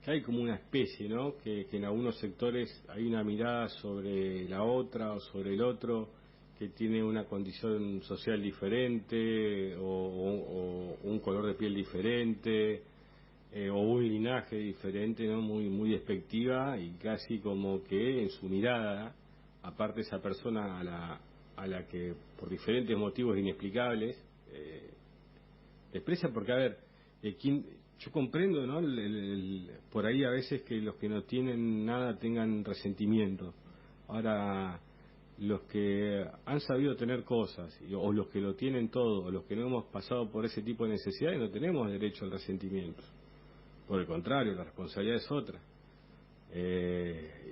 hay como una especie, ¿no? Que en algunos sectores hay una mirada sobre la otra o sobre el otro, que tiene una condición social diferente o un color de piel diferente, o un linaje diferente, ¿no? Muy despectiva, y casi como que en su mirada, aparte esa persona a la que por diferentes motivos inexplicables expresa, porque a ver, yo comprendo, ¿no? Por ahí a veces que los que no tienen nada tengan resentimiento. Ahora, los que han sabido tener cosas, o los que lo tienen todo, o los que no hemos pasado por ese tipo de necesidades, no tenemos derecho al resentimiento. Por el contrario, la responsabilidad es otra.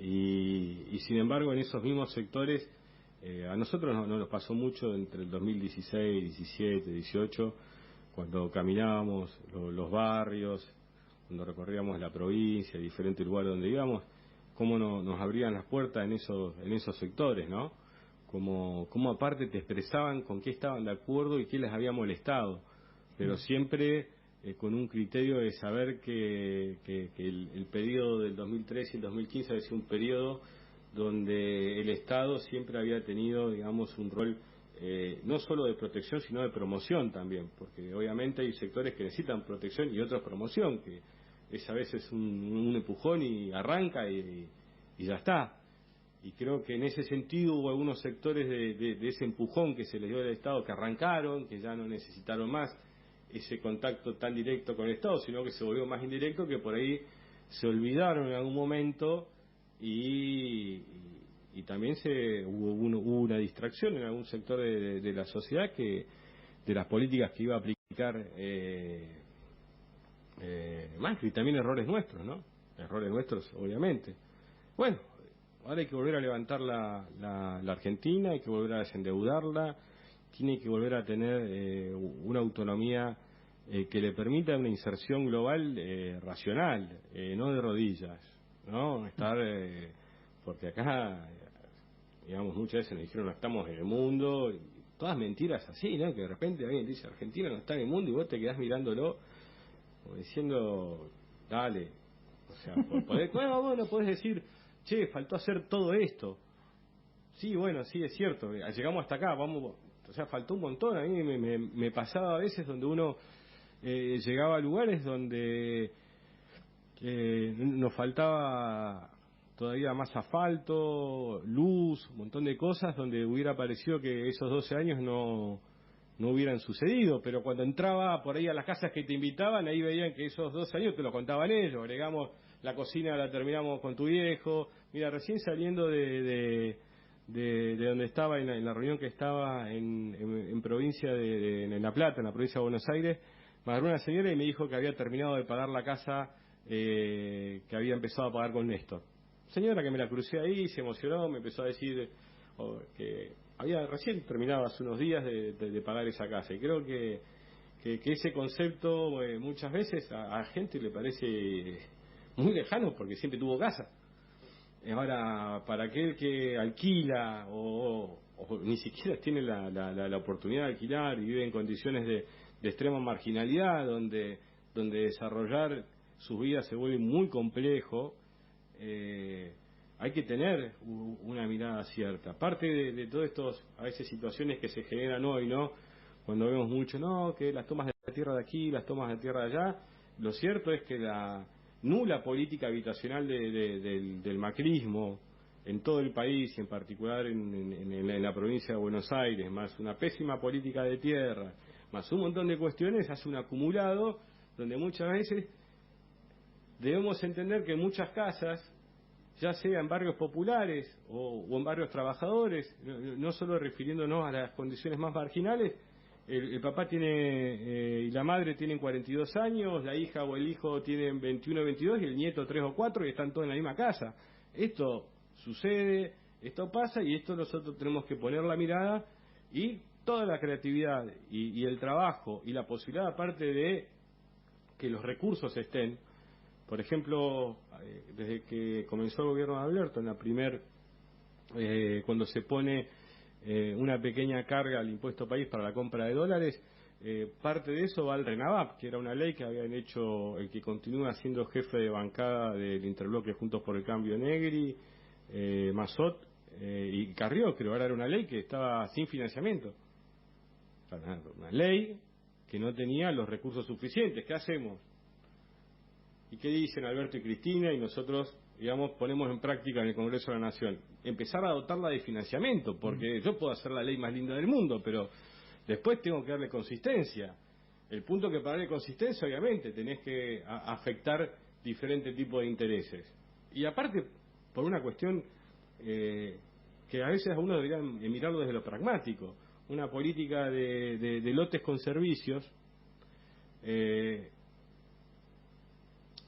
Y sin embargo, en esos mismos sectores, a nosotros nos pasó mucho entre el 2016, 17, 18, cuando caminábamos los barrios, cuando recorríamos la provincia, diferentes lugares donde íbamos, cómo nos abrían las puertas en esos sectores, ¿no? Como aparte te expresaban con qué estaban de acuerdo y qué les había molestado, pero siempre con un criterio de saber que el periodo del 2013 y el 2015 había sido un periodo donde el Estado siempre había tenido, digamos, un rol no solo de protección, sino de promoción también, porque obviamente hay sectores que necesitan protección y otros promoción, que es a veces un empujón y arranca y ya está. Y creo que en ese sentido hubo algunos sectores de ese empujón que se les dio al Estado que arrancaron, que ya no necesitaron más ese contacto tan directo con el Estado, sino que se volvió más indirecto, que por ahí se olvidaron en algún momento y también hubo una distracción en algún sector de la sociedad de las políticas que iba a aplicar Macri, y también errores nuestros, ¿no? Errores nuestros, obviamente. Bueno, ahora hay que volver a levantar la Argentina, hay que volver a desendeudarla, tiene que volver a tener una autonomía que le permita una inserción global racional, no de rodillas, ¿no? Estar, porque acá, digamos, muchas veces nos dijeron no estamos en el mundo, y todas mentiras así, ¿no? Que de repente alguien dice Argentina no está en el mundo y vos te quedás mirándolo como diciendo, dale, o sea, bueno, podés decir, che, faltó hacer todo esto. Sí, bueno, sí, es cierto. Llegamos hasta acá, vamos, o sea, faltó un montón. A mí me pasaba a veces donde uno llegaba a lugares donde nos faltaba todavía más asfalto, luz, un montón de cosas donde hubiera parecido que esos 12 años no hubieran sucedido, pero cuando entraba por ahí a las casas que te invitaban, ahí veían que esos 2 años te lo contaban ellos. Agregamos la cocina, la terminamos con tu viejo. Mira, recién saliendo de donde estaba, en la reunión que estaba en provincia en La Plata, en la provincia de Buenos Aires, me agarró una señora y me dijo que había terminado de pagar la casa que había empezado a pagar con Néstor. Señora que me la crucé ahí, se emocionó, me empezó a decir que había recién terminado hace unos días de pagar esa casa. Y creo que ese concepto muchas veces a gente le parece muy lejano porque siempre tuvo casa. Ahora, para aquel que alquila o ni siquiera tiene la oportunidad de alquilar y vive en condiciones de extrema marginalidad, donde desarrollar sus vidas se vuelve muy complejo, hay que tener una mirada cierta. Aparte de todas estas, a veces, situaciones que se generan hoy, ¿no? Cuando vemos mucho, no, que las tomas de tierra de aquí, las tomas de tierra de allá, lo cierto es que la nula política habitacional del macrismo en todo el país, y en particular en la provincia de Buenos Aires, más una pésima política de tierra, más un montón de cuestiones, hace un acumulado donde muchas veces debemos entender que muchas casas, ya sea en barrios populares o en barrios trabajadores, no solo refiriéndonos a las condiciones más marginales, el papá tiene y la madre tienen 42 años, la hija o el hijo tienen 21 o 22 y el nieto 3 o 4 y están todos en la misma casa. Esto sucede, esto pasa y esto nosotros tenemos que poner la mirada y toda la creatividad y el trabajo y la posibilidad, aparte de que los recursos estén. Por ejemplo, desde que comenzó el gobierno de Alberto, cuando se pone una pequeña carga al impuesto país para la compra de dólares, parte de eso va al RENAVAP, que era una ley que habían hecho el que continúa siendo jefe de bancada del interbloque Juntos por el Cambio, Negri, Mazot y Carrió, creo. Ahora era una ley que estaba sin financiamiento. Una ley que no tenía los recursos suficientes. ¿Qué hacemos? ¿Y qué dicen Alberto y Cristina? Y nosotros, digamos, ponemos en práctica en el Congreso de la Nación. Empezar a dotarla de financiamiento, porque yo puedo hacer la ley más linda del mundo, pero después tengo que darle consistencia. El punto que para darle consistencia, obviamente, tenés que afectar diferentes tipos de intereses. Y aparte, por una cuestión que a veces a uno debería mirarlo desde lo pragmático. Una política de lotes con servicios,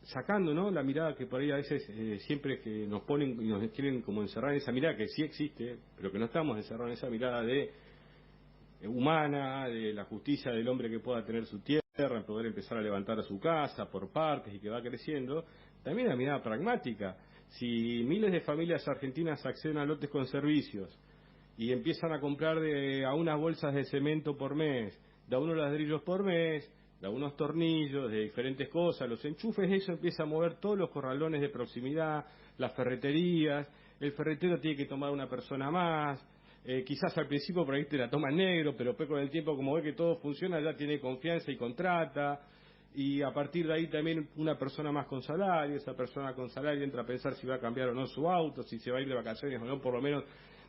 sacando, ¿no?, la mirada que por ahí a veces siempre que nos ponen y nos quieren como encerrar en esa mirada que sí existe, pero que no estamos encerrados en esa mirada humana, de la justicia del hombre que pueda tener su tierra, poder empezar a levantar a su casa por partes y que va creciendo. También la mirada pragmática. Si miles de familias argentinas acceden a lotes con servicios y empiezan a comprar a unas bolsas de cemento por mes, de a unos ladrillos por mes, de algunos tornillos, de diferentes cosas, los enchufes, eso empieza a mover todos los corralones de proximidad, las ferreterías, el ferretero tiene que tomar una persona más, quizás al principio por ahí te la toma en negro, pero después con el tiempo, como ve que todo funciona, ya tiene confianza y contrata, y a partir de ahí también una persona más con salario, esa persona con salario entra a pensar si va a cambiar o no su auto, si se va a ir de vacaciones o no, por lo menos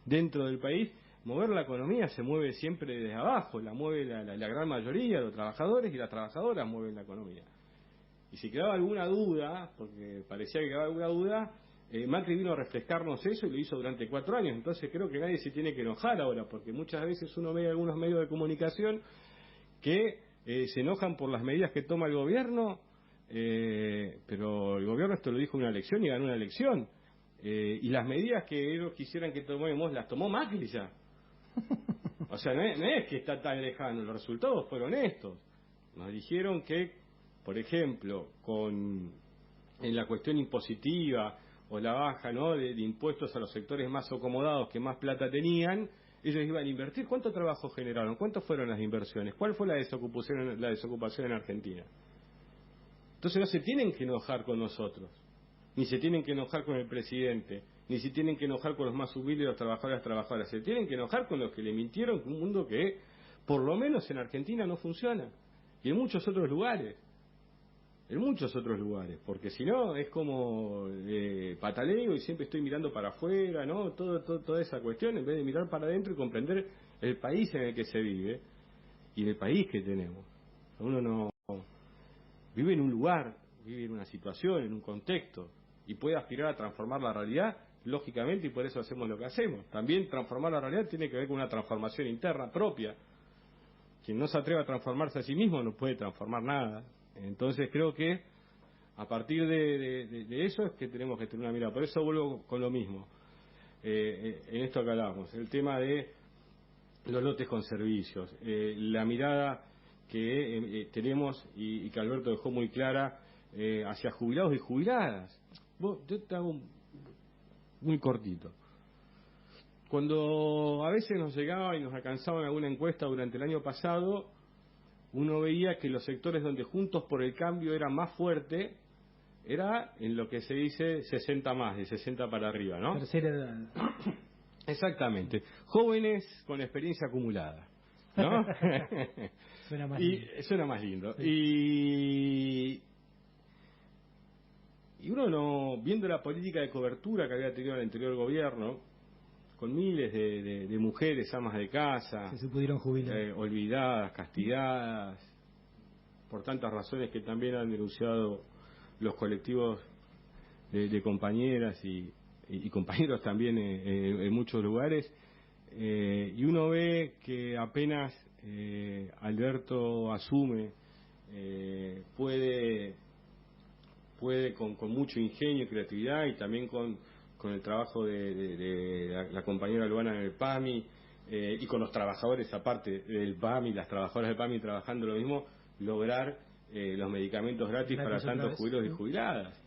dentro del país. Mover la economía se mueve siempre desde abajo, la mueve la gran mayoría de los trabajadores y las trabajadoras mueven la economía. Y si quedaba alguna duda, porque parecía que quedaba alguna duda, Macri vino a refrescarnos eso y lo hizo durante 4 años. Entonces creo que nadie se tiene que enojar ahora, porque muchas veces uno ve algunos medios de comunicación que se enojan por las medidas que toma el gobierno, pero el gobierno, esto lo dijo en una elección y ganó una elección. Y las medidas que ellos quisieran que tomemos las tomó Macri ya. O sea, no es que está tan lejano, los resultados fueron estos. Nos dijeron que, por ejemplo, en la cuestión impositiva o la baja, ¿no?, de impuestos a los sectores más acomodados que más plata tenían, ellos iban a invertir. ¿Cuánto trabajo generaron? ¿Cuántas fueron las inversiones? ¿Cuál fue la desocupación en Argentina? Entonces no se tienen que enojar con nosotros. ni se tienen que enojar con el presidente, ni se tienen que enojar con los más humildes, los trabajadores y las trabajadoras, se tienen que enojar con los que le mintieron, un mundo que, por lo menos en Argentina, no funciona, y en muchos otros lugares. Porque si no es como pataleo y siempre estoy mirando para afuera, ¿no? Toda esa cuestión, en vez de mirar para adentro y comprender el país en el que se vive y el país que tenemos. Uno no vive en un lugar, vive en una situación, en un contexto, y puede aspirar a transformar la realidad, lógicamente, y por eso hacemos lo que hacemos. También transformar la realidad tiene que ver con una transformación interna propia. Quien no se atreve a transformarse a sí mismo no puede transformar nada. Entonces creo que a partir de eso es que tenemos que tener una mirada. Por eso vuelvo con lo mismo, en esto que hablábamos, el tema de los lotes con servicios, la mirada que tenemos y que Alberto dejó muy clara hacia jubilados y jubiladas. Yo te hago muy cortito. Cuando a veces nos llegaba y nos alcanzaba en alguna encuesta durante el año pasado, uno veía que los sectores donde Juntos por el Cambio era más fuerte, era en lo que se dice 60 más, de 60 para arriba, ¿no? Tercera edad. Exactamente. Jóvenes con experiencia acumulada, ¿no? Suena más lindo. Suena más lindo. Sí. Y uno, no, viendo la política de cobertura que había tenido el anterior gobierno, con miles de mujeres amas de casa, que se pudieron jubilar, olvidadas, castigadas, por tantas razones que también han denunciado los colectivos de compañeras y compañeros también en muchos lugares, y uno ve que apenas Alberto asume, puede con mucho ingenio y creatividad, y también con el trabajo de la compañera Luana en el PAMI, y con los trabajadores aparte del PAMI, las trabajadoras del PAMI trabajando lo mismo, lograr los medicamentos gratis para tantos jubilados y jubiladas.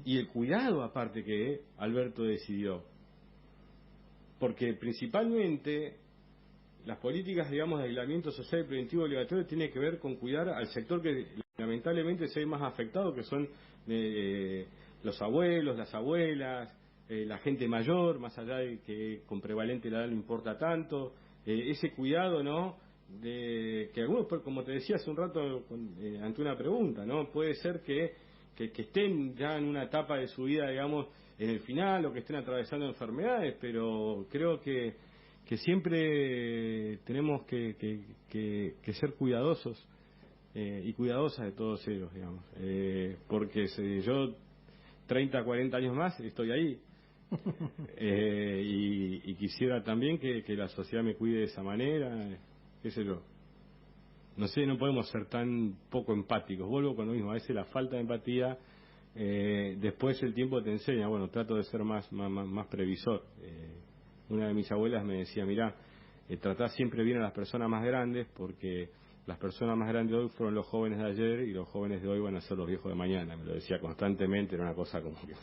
Y el cuidado aparte que Alberto decidió. Porque principalmente las políticas, digamos, de aislamiento social y preventivo obligatorio tienen que ver con cuidar al sector que lamentablemente se ve más afectado, que son los abuelos, las abuelas, la gente mayor, más allá de que con prevalente la edad no importa tanto, ese cuidado, ¿no?, de que algunos, como te decía hace un rato ante una pregunta, ¿no?, puede ser que estén ya en una etapa de su vida, digamos, en el final, o que estén atravesando enfermedades, pero creo que siempre tenemos que ser cuidadosos y cuidadosas de todos ellos, digamos, porque yo 30, 40 años más estoy ahí, y quisiera también que la sociedad me cuide de esa manera, qué sé yo. No sé, no podemos ser tan poco empáticos. Vuelvo con lo mismo, a veces la falta de empatía, después el tiempo te enseña. Bueno, trato de ser más previsor. Una de mis abuelas me decía, mirá, tratá siempre bien a las personas más grandes, porque las personas más grandes de hoy fueron los jóvenes de ayer, y los jóvenes de hoy van a ser los viejos de mañana. Me lo decía constantemente, era una cosa como que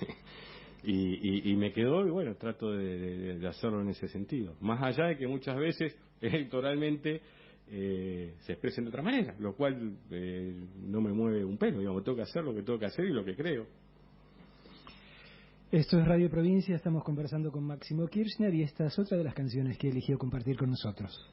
y me quedó, y bueno, trato de hacerlo en ese sentido. Más allá de que muchas veces electoralmente se expresen de otra manera, lo cual no me mueve un pelo, digamos, tengo que hacer lo que tengo que hacer y lo que creo. Esto es Radio Provincia, estamos conversando con Máximo Kirchner, y esta es otra de las canciones que eligió compartir con nosotros.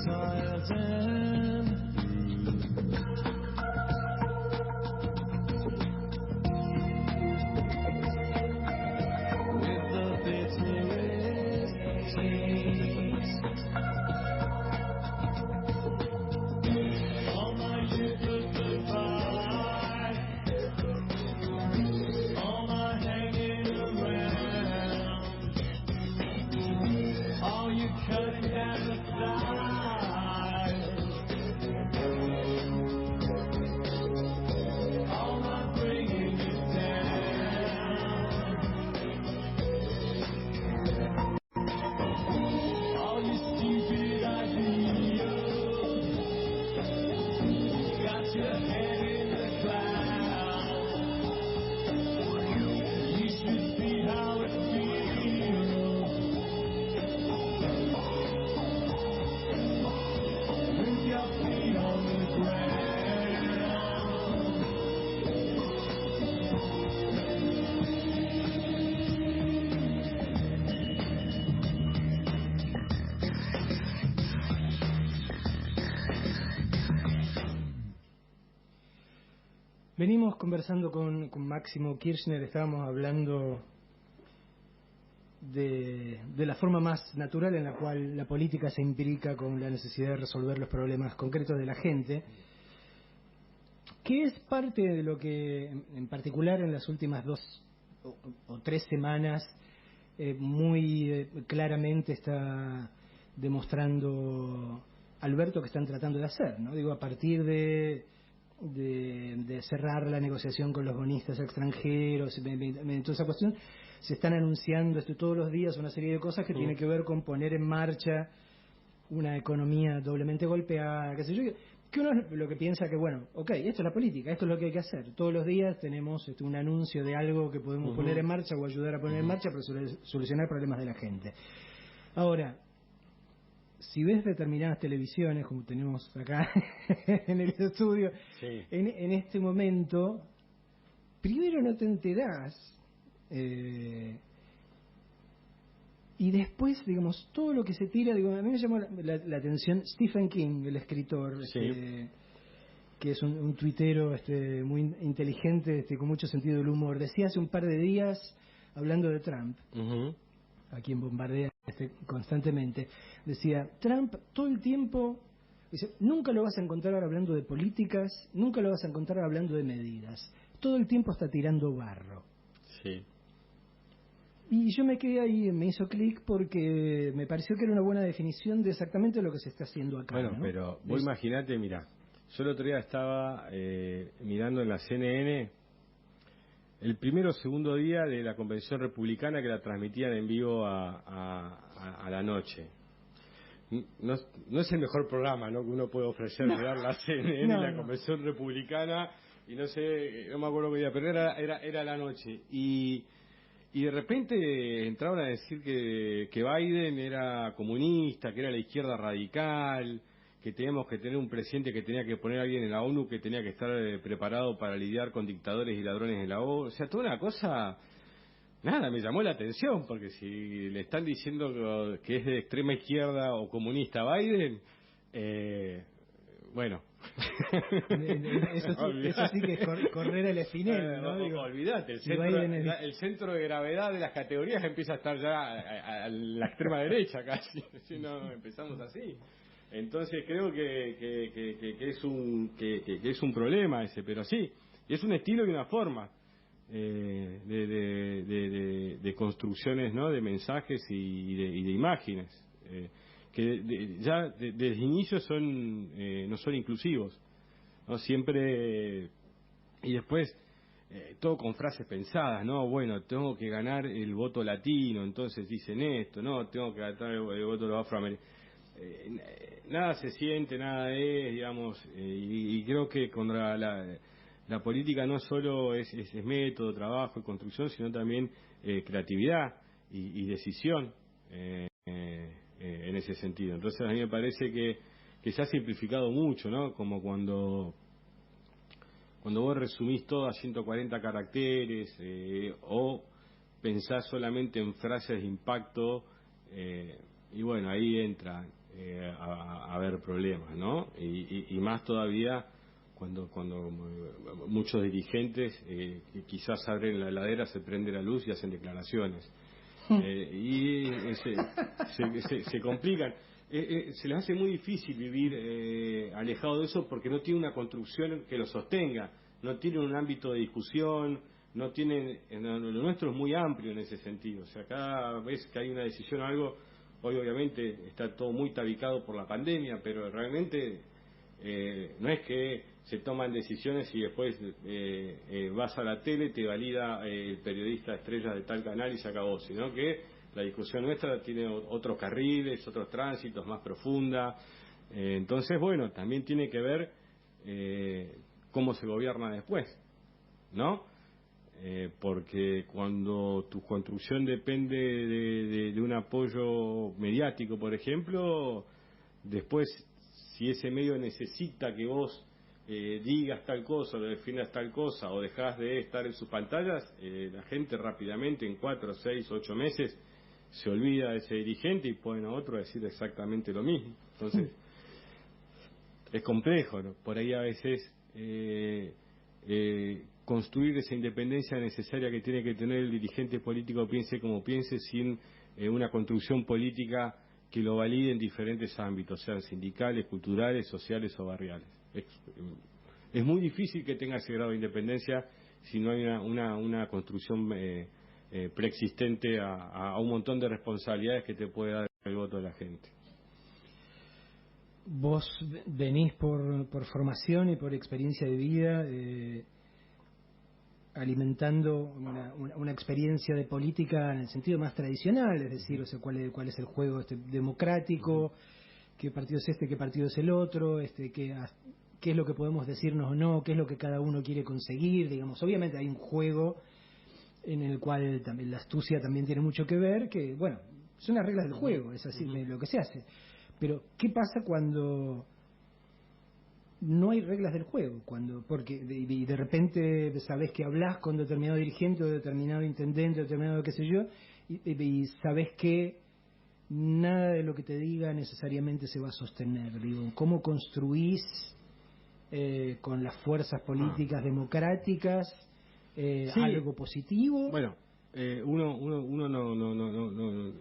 tired and with the bitterest taste. All my youth was goodbye, all my hanging around, all you cutting down the thighs, all my bringing you down, all you stupid ideas, got your head in the clouds. You should see how it feels with your feet on the ground. Venimos conversando con Máximo Kirchner, estábamos hablando de la forma más natural en la cual la política se implica con la necesidad de resolver los problemas concretos de la gente, que es parte de lo que, en particular en las últimas 2 o 3 semanas, muy claramente está demostrando Alberto que están tratando de hacer, ¿no? Digo, a partir de cerrar la negociación con los bonistas extranjeros, toda esa cuestión, se están anunciando todos los días una serie de cosas que tienen que ver con poner en marcha una economía doblemente golpeada, qué sé yo, que uno lo que piensa que, bueno, ok, esto es la política, esto es lo que hay que hacer. Todos los días tenemos un anuncio de algo que podemos poner en marcha o ayudar a poner en marcha para solucionar problemas de la gente. Ahora, si ves determinadas televisiones, como tenemos acá en el estudio, Sí. en este momento, primero no te enterás, y después, digamos, todo lo que se tira, digo, a mí me llamó la atención Stephen King, el escritor, Sí. que es un tuitero muy inteligente, con mucho sentido del humor. Decía hace un par de días, hablando de Trump, a quien bombardea constantemente, decía, Trump todo el tiempo, dice, nunca lo vas a encontrar hablando de políticas, nunca lo vas a encontrar hablando de medidas, todo el tiempo está tirando barro. Sí. Y yo me quedé ahí, me hizo clic porque me pareció que era una buena definición de exactamente lo que se está haciendo acá. Bueno, ¿no? pero vos imaginate, mira, yo el otro día estaba mirando en la CNN el primero o segundo día de la convención republicana que la transmitían en vivo a la noche. No es el mejor programa, ¿no?, que uno puede ofrecer, mirar la CNN y la convención republicana, y no sé, no me acuerdo qué día, pero era la noche. Y de repente entraron a decir que Biden era comunista, que era la izquierda radical, que teníamos que tener un presidente que tenía que poner a alguien en la ONU, que tenía que estar preparado para lidiar con dictadores y ladrones en la ONU. O sea, toda una cosa, nada, me llamó la atención, porque si le están diciendo que es de extrema izquierda o comunista Biden, bueno. Eso sí que es correr el espinel, ¿no? Olvídate, el centro de gravedad de las categorías empieza a estar ya a la extrema derecha casi, si no empezamos así. Entonces creo que es un problema ese, pero sí, es un estilo y una forma de construcciones, ¿no?, de mensajes y de imágenes. Que ya desde el inicio no son inclusivos, ¿no? Siempre, y después todo con frases pensadas, ¿no? Bueno, tengo que ganar el voto latino, entonces dicen esto, no, tengo que ganar el voto de los afroamericanos. Nada se siente, nada es, digamos, y creo que con la política no solo es método, trabajo y construcción, sino también creatividad y decisión. En ese sentido. Entonces a mí me parece que se ha simplificado mucho, ¿no? Como cuando vos resumís todo a 140 caracteres o pensás solamente en frases de impacto, y bueno, ahí entra a haber problemas, ¿no? Y más todavía cuando muchos dirigentes que quizás abren la heladera, se prende la luz y hacen declaraciones. Y se complican. Se les hace muy difícil vivir alejado de eso porque no tiene una construcción que lo sostenga, no tiene un ámbito de discusión, no tienen, lo nuestro es muy amplio en ese sentido. O sea, cada vez que hay una decisión o algo, hoy obviamente está todo muy tabicado por la pandemia, pero realmente no es que se toman decisiones y después vas a la tele, te valida el periodista estrella de tal canal y se acabó, sino que la discusión nuestra tiene otros carriles, otros tránsitos, más profunda. Entonces, bueno, también tiene que ver cómo se gobierna después, ¿no? Porque cuando tu construcción depende de un apoyo mediático, por ejemplo, después, si ese medio necesita que vos digas tal cosa, o defiendas tal cosa, o dejás de estar en sus pantallas, la gente rápidamente, en 4, 6, 8 meses, se olvida de ese dirigente y ponen a otro a decir exactamente lo mismo. Entonces, es complejo, ¿no? Por ahí a veces construir esa independencia necesaria que tiene que tener el dirigente político, piense como piense, sin una construcción política que lo valide en diferentes ámbitos, sean sindicales, culturales, sociales o barriales. Es muy difícil que tenga ese grado de independencia si no hay una construcción preexistente a un montón de responsabilidades que te puede dar el voto de la gente. Vos venís por formación y por experiencia de vida alimentando una experiencia de política en el sentido más tradicional, es decir, o sea, cuál es el juego democrático, qué partido es este, qué partido es el otro, qué es lo que podemos decirnos o no, qué es lo que cada uno quiere conseguir, digamos. Obviamente hay un juego en el cual también la astucia también tiene mucho que ver, que, bueno, son las reglas del juego, es así lo que se hace. Pero, ¿qué pasa cuando no hay reglas del juego? Porque de repente sabés que hablás con determinado dirigente o determinado intendente o determinado qué sé yo, y sabés que nada de lo que te diga necesariamente se va a sostener. Digo, ¿cómo construís con las fuerzas políticas democráticas sí, algo positivo? Bueno, uno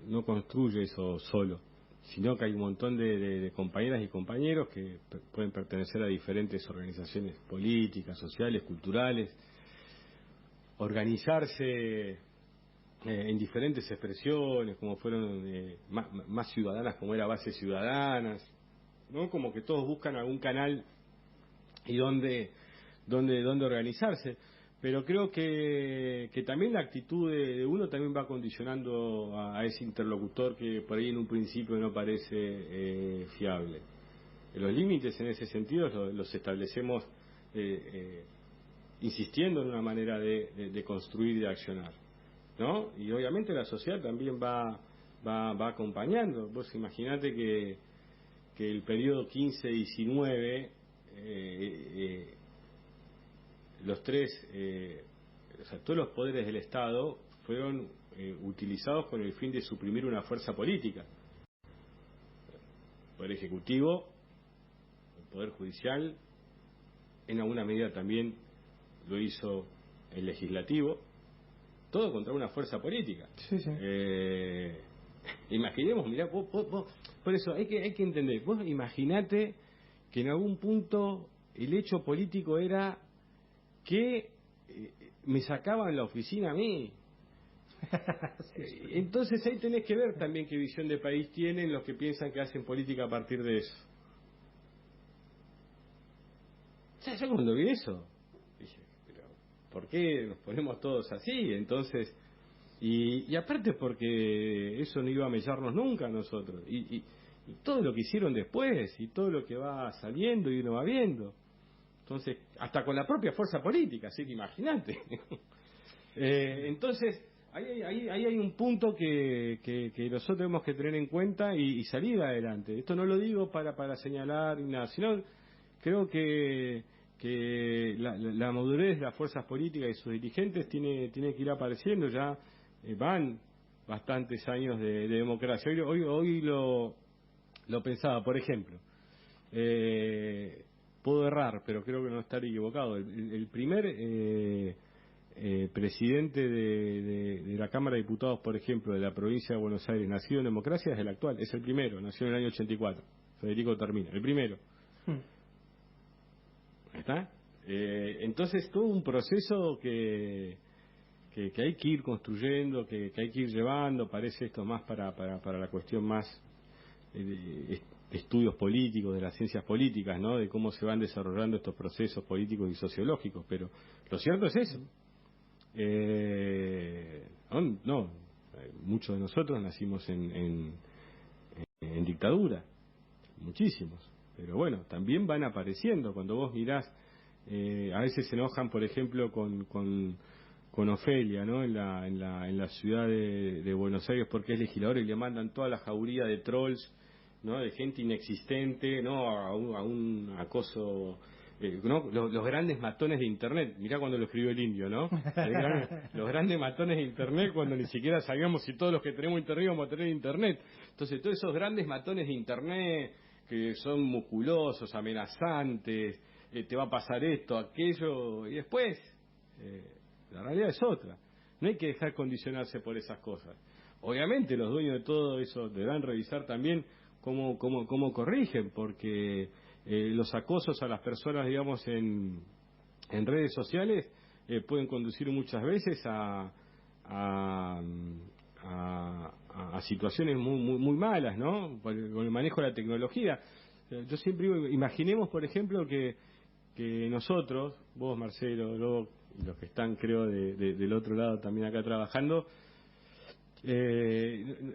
no construye eso solo, sino que hay un montón de compañeras y compañeros que pueden pertenecer a diferentes organizaciones políticas, sociales, culturales, organizarse en diferentes expresiones, como fueron más ciudadanas, como era Bases Ciudadanas, ¿no? Como que todos buscan algún canal y dónde organizarse. Pero creo que también la actitud de uno también va condicionando a ese interlocutor que por ahí en un principio no parece fiable. Los límites en ese sentido los establecemos insistiendo en una manera de construir y de accionar, ¿no? Y obviamente la sociedad también va acompañando. Vos imaginate que el periodo 15-19 los tres, o sea, todos los poderes del Estado fueron utilizados con el fin de suprimir una fuerza política. El Poder Ejecutivo, el Poder Judicial, en alguna medida también lo hizo el Legislativo, todo contra una fuerza política. Sí, sí. Imaginemos, mirá, vos, por eso hay que entender, vos imaginate que en algún punto el hecho político era que me sacaban la oficina a mí. Entonces ahí tenés que ver también qué visión de país tienen los que piensan que hacen política a partir de eso. Yo cuando vi eso dije, pero ¿por qué nos ponemos todos así? Entonces, y aparte porque eso no iba a mellarnos nunca a nosotros, y todo lo que hicieron después y todo lo que va saliendo y uno va viendo. Entonces, hasta con la propia fuerza política, así que imagínate. Entonces, ahí hay un punto que nosotros tenemos que tener en cuenta y salir adelante. Esto no lo digo para señalar ni nada, sino creo que la madurez de las fuerzas políticas y sus dirigentes tiene que ir apareciendo. Ya van bastantes años de democracia. Hoy lo pensaba, por ejemplo, puedo errar, pero creo que no estar equivocado. El primer presidente de la Cámara de Diputados, por ejemplo, de la provincia de Buenos Aires, nacido en democracia, es el actual, es el primero, nació en el año 84, Federico Termina, el primero. ¿Está? Entonces, todo un proceso que hay que ir construyendo, que hay que ir llevando, parece esto más para la cuestión más de estudios políticos, de las ciencias políticas, ¿no? De cómo se van desarrollando estos procesos políticos y sociológicos, pero lo cierto es eso. Muchos de nosotros nacimos en dictadura, muchísimos, pero bueno, también van apareciendo. Cuando vos mirás, a veces se enojan, por ejemplo, con Ofelia, ¿no? En la ciudad de Buenos Aires, porque es legisladora y le mandan toda la jauría de trolls, ¿no? De gente inexistente, ¿no? A un acoso, ¿no? Los grandes matones de Internet. Mirá cuando lo escribió el indio, ¿no? Los grandes matones de Internet, cuando ni siquiera sabíamos si todos los que tenemos Internet íbamos a tener Internet. Entonces, todos esos grandes matones de Internet que son musculosos, amenazantes, te va a pasar esto, aquello, y después la realidad es otra. No hay que dejar condicionarse por esas cosas. Obviamente los dueños de todo eso deberán revisar también cómo corrigen, porque los acosos a las personas, digamos, en redes sociales pueden conducir muchas veces a situaciones muy malas, ¿no? Con el manejo de la tecnología. Yo siempre digo, imaginemos, por ejemplo, que nosotros, vos, Marcelo, luego los que están, creo, del otro lado también acá trabajando,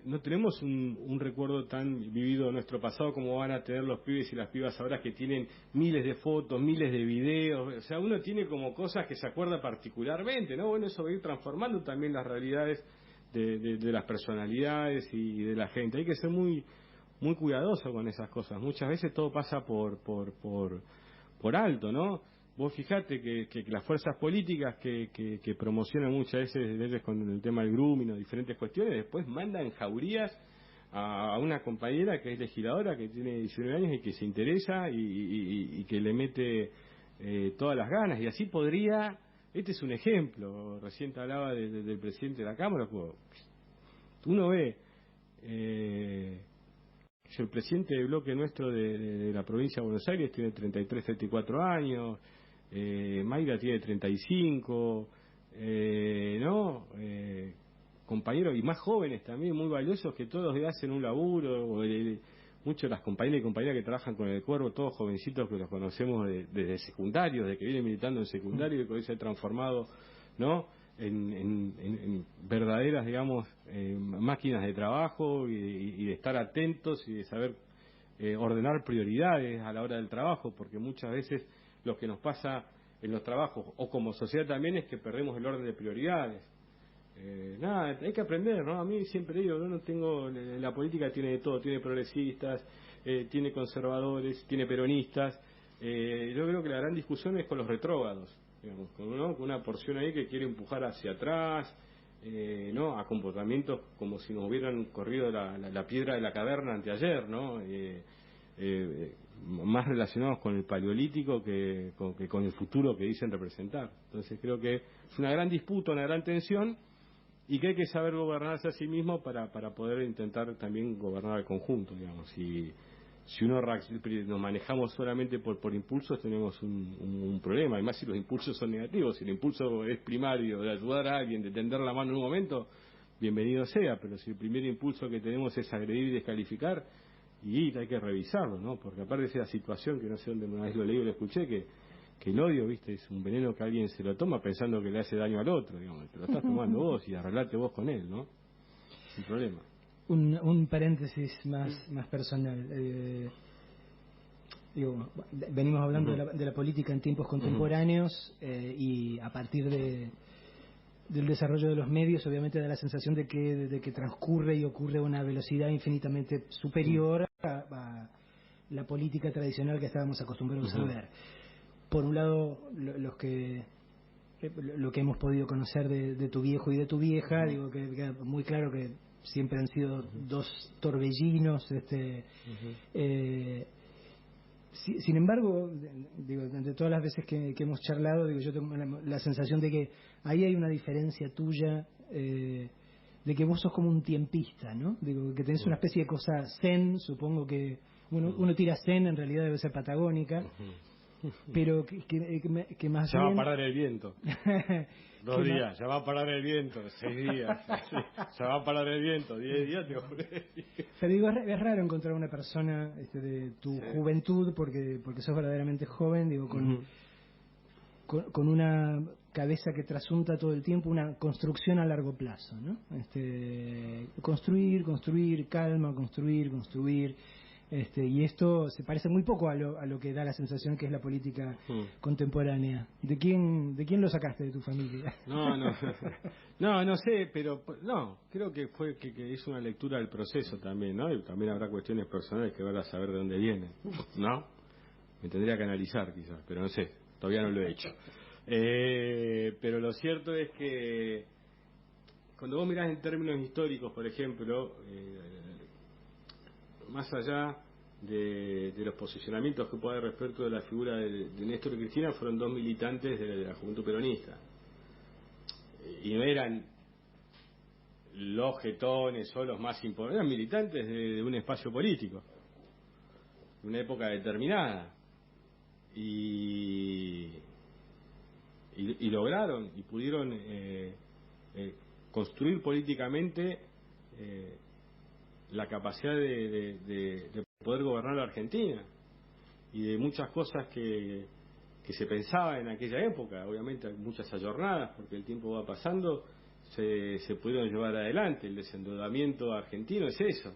no tenemos un recuerdo tan vivido de nuestro pasado como van a tener los pibes y las pibas ahora, que tienen miles de fotos, miles de videos. O sea, uno tiene como cosas que se acuerda particularmente, ¿no? Bueno, eso va a ir transformando también las realidades de las personalidades y de la gente. Hay que ser muy cuidadoso con esas cosas. Muchas veces todo pasa por alto, ¿no? Vos fijate que las fuerzas políticas que promocionan muchas veces con el tema del grooming o diferentes cuestiones, después mandan jaurías a una compañera que es legisladora, que tiene 19 años y que se interesa y que le mete todas las ganas. Y así podría, este es un ejemplo, recién te hablaba del presidente de la Cámara, uno ve, el presidente del bloque nuestro de la provincia de Buenos Aires tiene 33, 34 años, Mayra tiene 35, ¿no? Compañeros y más jóvenes también, muy valiosos, que todos hacen un laburo, muchos de las compañeras y compañeras que trabajan con el Cuervo, todos jovencitos que los conocemos desde secundarios, de que vienen militando en secundario y que hoy se ha transformado, ¿no? En verdaderas, digamos, máquinas de trabajo y de estar atentos y de saber ordenar prioridades a la hora del trabajo, porque muchas veces lo que nos pasa en los trabajos o como sociedad también es que perdemos el orden de prioridades. Nada, hay que aprender, ¿no? A mí siempre digo, no tengo, la política tiene de todo, tiene progresistas, tiene conservadores, tiene peronistas. Yo creo que la gran discusión es con los retrógrados, digamos, con una porción ahí que quiere empujar hacia atrás, ¿no? A comportamientos como si nos hubieran corrido la piedra de la caverna anteayer, ¿no? Más relacionados con el paleolítico que con el futuro que dicen representar. Entonces creo que es una gran disputa, una gran tensión, y que hay que saber gobernarse a sí mismo para poder intentar también gobernar al conjunto, digamos. Si nos manejamos solamente por impulsos, tenemos un problema. Además, si los impulsos son negativos, si el impulso es primario de ayudar a alguien, de tender la mano en un momento, bienvenido sea. Pero si el primer impulso que tenemos es agredir y descalificar, y hay que revisarlo, ¿no? Porque aparte de esa situación, que no sé dónde una vez lo leí o lo escuché, que el odio, ¿viste? Es un veneno que alguien se lo toma pensando que le hace daño al otro, digamos. Te lo estás tomando vos y arreglate vos con él, ¿no? Sin problema. Un paréntesis más personal. Venimos hablando de la política en tiempos contemporáneos, y a partir del desarrollo de los medios, obviamente da la sensación de que transcurre y ocurre a una velocidad infinitamente superior a la política tradicional que estábamos acostumbrados a ver. Por un lado, lo que hemos podido conocer de tu viejo y de tu vieja, digo que queda muy claro que siempre han sido dos torbellinos. Sin embargo, digo, de todas las veces que hemos charlado, digo, yo tengo la sensación de que ahí hay una diferencia tuya, de que vos sos como un tiempista, ¿no? Digo, que tenés una especie de cosa zen, supongo que uno tira zen, en realidad debe ser patagónica, pero que más ya bien... va a parar el viento. 2 días, ya va a parar el viento. 6 días, ya va a parar el viento. 10 días te juré. Pero digo, es raro encontrar una persona de tu juventud, porque sos verdaderamente joven, digo, con una cabeza que trasunta todo el tiempo una construcción a largo plazo, ¿no? Construir, calma, construir, y esto se parece muy poco a lo que da la sensación que es la política contemporánea. ¿De quién lo sacaste de tu familia? No sé, pero no, creo que fue que es una lectura del proceso también, ¿no? Y también habrá cuestiones personales que van a saber de dónde vienen, ¿no? Me tendría que analizar quizás, pero no sé, todavía no lo he hecho. Pero lo cierto es que cuando vos mirás en términos históricos, por ejemplo, más allá de los posicionamientos que puede haber respecto de la figura de Néstor y Cristina, fueron 2 militantes de la juventud peronista. Y no eran los jetones o los más importantes, eran militantes de un espacio político, de una época determinada. Y lograron y pudieron construir políticamente la capacidad de poder gobernar la Argentina, y de muchas cosas que se pensaba en aquella época, obviamente hay muchas ayornadas porque el tiempo va pasando, se pudieron llevar adelante. El desendeudamiento argentino es eso,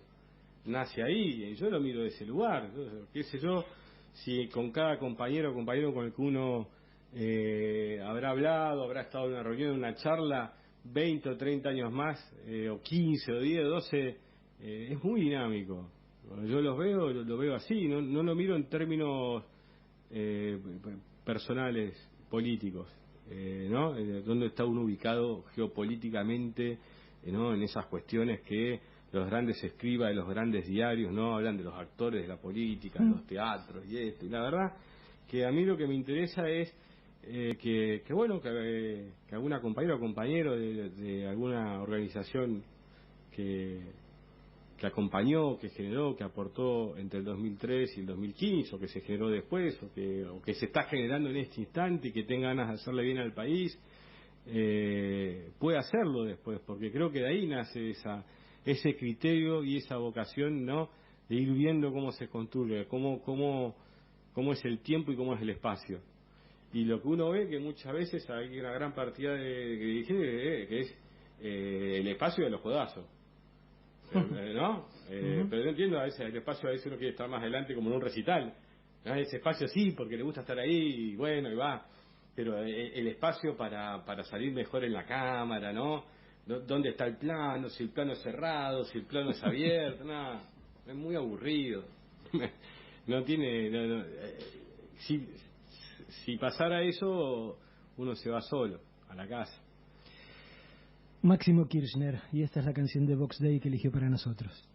nace ahí, y yo lo miro de ese lugar. Qué sé yo, si con cada compañero o compañero con el que uno habrá hablado, habrá estado en una reunión, en una charla, 20 o 30 años más, o 15 o 10 o 12, es muy dinámico. Yo lo veo así, no lo miro en términos personales, políticos, ¿no? ¿Dónde está uno ubicado geopolíticamente, ¿no? En esas cuestiones que los grandes escribas de los grandes diarios, ¿no? Hablan de los actores de la política, los teatros y esto. Y la verdad que a mí lo que me interesa es que alguna compañera o compañero de alguna organización que acompañó, que generó, que aportó entre el 2003 y el 2015, o que se generó después, o que se está generando en este instante y que tenga ganas de hacerle bien al país, puede hacerlo después, porque creo que de ahí nace ese criterio y esa vocación, ¿no? De ir viendo cómo se construye, cómo es el tiempo y cómo es el espacio. Y lo que uno ve que muchas veces hay una gran partida de dirigentes que es el espacio de los codazos. ¿No? Pero no entiendo, a veces el espacio, a veces uno quiere estar más adelante como en un recital, ¿no? Ese espacio sí, porque le gusta estar ahí, y bueno, y va, pero el espacio para salir mejor en la cámara, ¿no? ¿Dónde está el plano? Si el plano es cerrado, si el plano es abierto, no, es muy aburrido. No tiene... si pasara eso, uno se va solo a la casa. Máximo Kirchner, y esta es la canción de Vox Day que eligió para nosotros.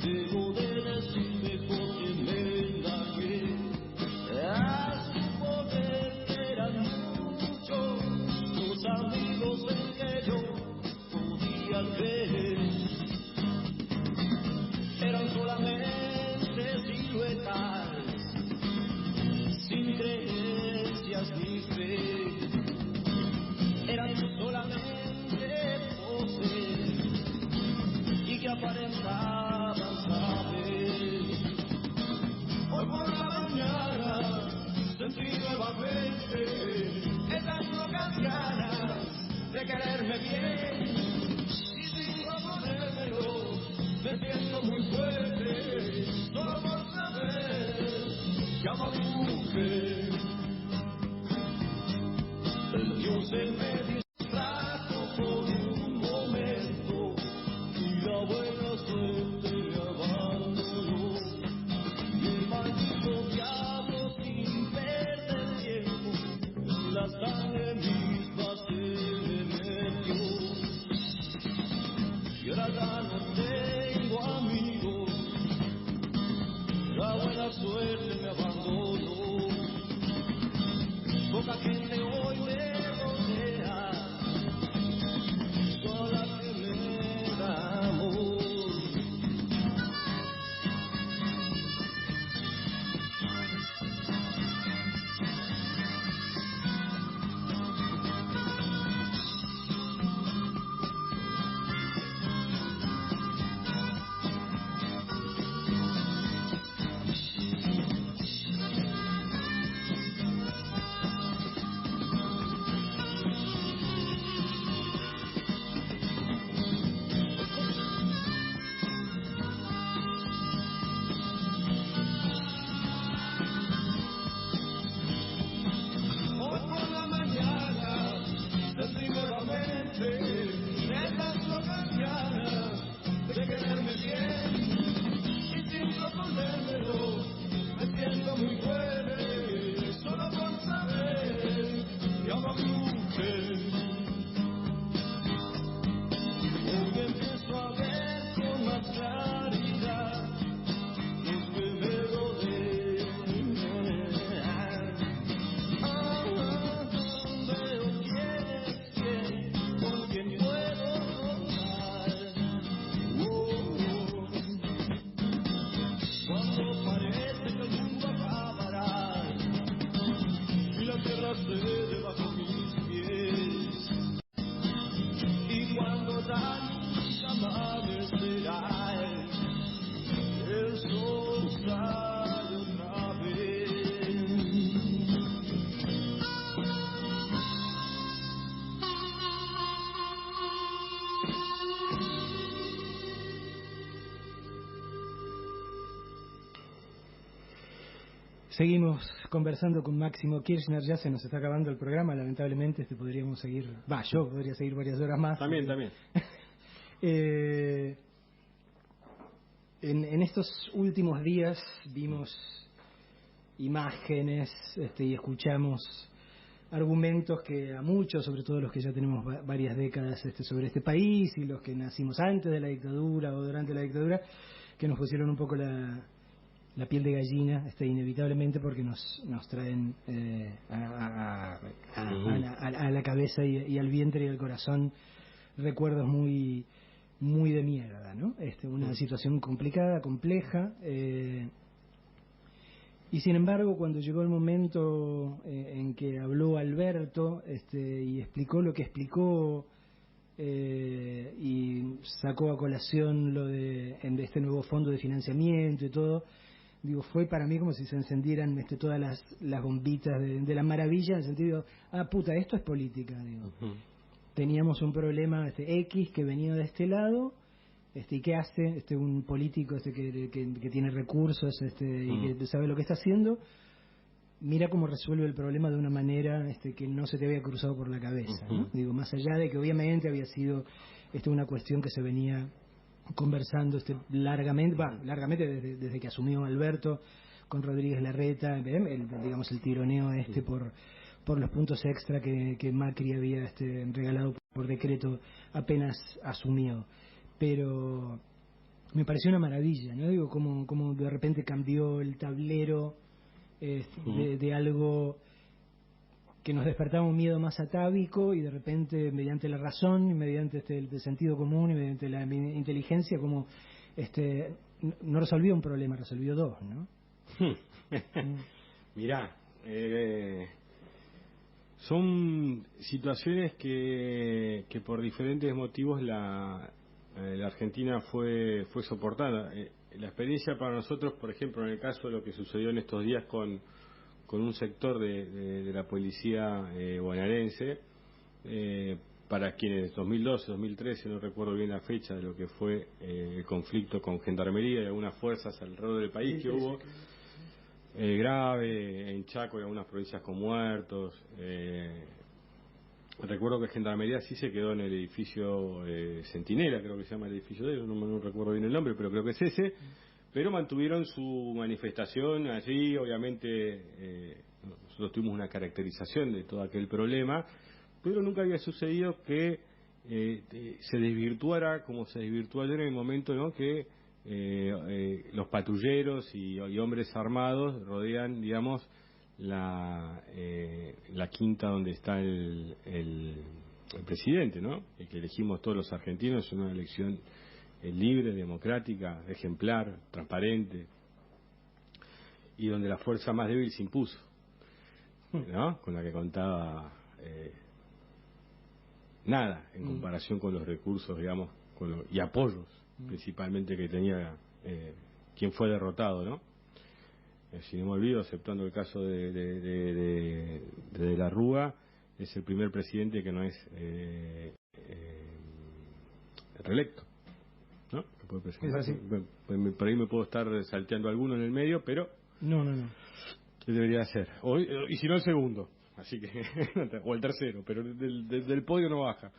Debo de decir mejor que me engañé. A su Seguimos conversando con Máximo Kirchner, ya se nos está acabando el programa, lamentablemente podríamos seguir, yo podría seguir varias horas más. También, también. En estos últimos días vimos imágenes y escuchamos argumentos que a muchos, sobre todo los que ya tenemos varias décadas sobre este país y los que nacimos antes de la dictadura o durante la dictadura, que nos pusieron un poco la piel de gallina, inevitablemente, porque nos traen a la cabeza y al vientre y al corazón recuerdos muy muy de mierda, ¿no? Una situación complicada, compleja, y sin embargo, cuando llegó el momento en que habló Alberto y explicó lo que explicó, y sacó a colación lo de este nuevo fondo de financiamiento y todo, digo, fue para mí como si se encendieran todas las bombitas de la maravilla, en el sentido, puta, esto es política, digo. Teníamos un problema X que venía de este lado, y qué hace un político que tiene recursos y que sabe lo que está haciendo. Mira cómo resuelve el problema de una manera que no se te había cruzado por la cabeza, ¿no? Digo, más allá de que obviamente había sido una cuestión que se venía conversando largamente desde que asumió Alberto con Rodríguez Larreta, el tironeo por los puntos extra que Macri había regalado por decreto apenas asumió. Pero me pareció una maravilla, ¿no? Digo, como de repente cambió el tablero de algo que nos despertaba un miedo más atávico, y de repente, mediante la razón y mediante el sentido común y mediante la inteligencia, como no resolvió un problema, resolvió dos, ¿no? Mirá, son situaciones que por diferentes motivos la Argentina fue soportada. La experiencia para nosotros, por ejemplo, en el caso de lo que sucedió en estos días con un sector de la policía bonaerense, para quienes 2012, 2013, no recuerdo bien la fecha de lo que fue el conflicto con Gendarmería y algunas fuerzas alrededor del país que hubo, grave, en Chaco y algunas provincias con muertos. Recuerdo que Gendarmería sí se quedó en el edificio Centinela, creo que se llama el edificio de ellos, no recuerdo bien el nombre, pero creo que es ese. Pero mantuvieron su manifestación allí. Obviamente nosotros tuvimos una caracterización de todo aquel problema, pero nunca había sucedido que se desvirtuara como se desvirtuó ayer, en el momento, ¿no?, que los patrulleros y hombres armados rodean, digamos, la quinta donde está el presidente, ¿no?, el que elegimos todos los argentinos. Es una elección libre, democrática, ejemplar, transparente, y donde la fuerza más débil se impuso, ¿no?, con la que contaba nada en comparación con los recursos, digamos, y apoyos principalmente que tenía quien fue derrotado, ¿no? Si no me olvido, aceptando el caso de la Rúa, es el primer presidente que no es reelecto, ¿no? Que puede presentar. Por ahí me puedo estar salteando alguno en el medio, pero no ¿qué debería hacer? Y si no, el segundo, así que o el tercero, pero del podio no baja.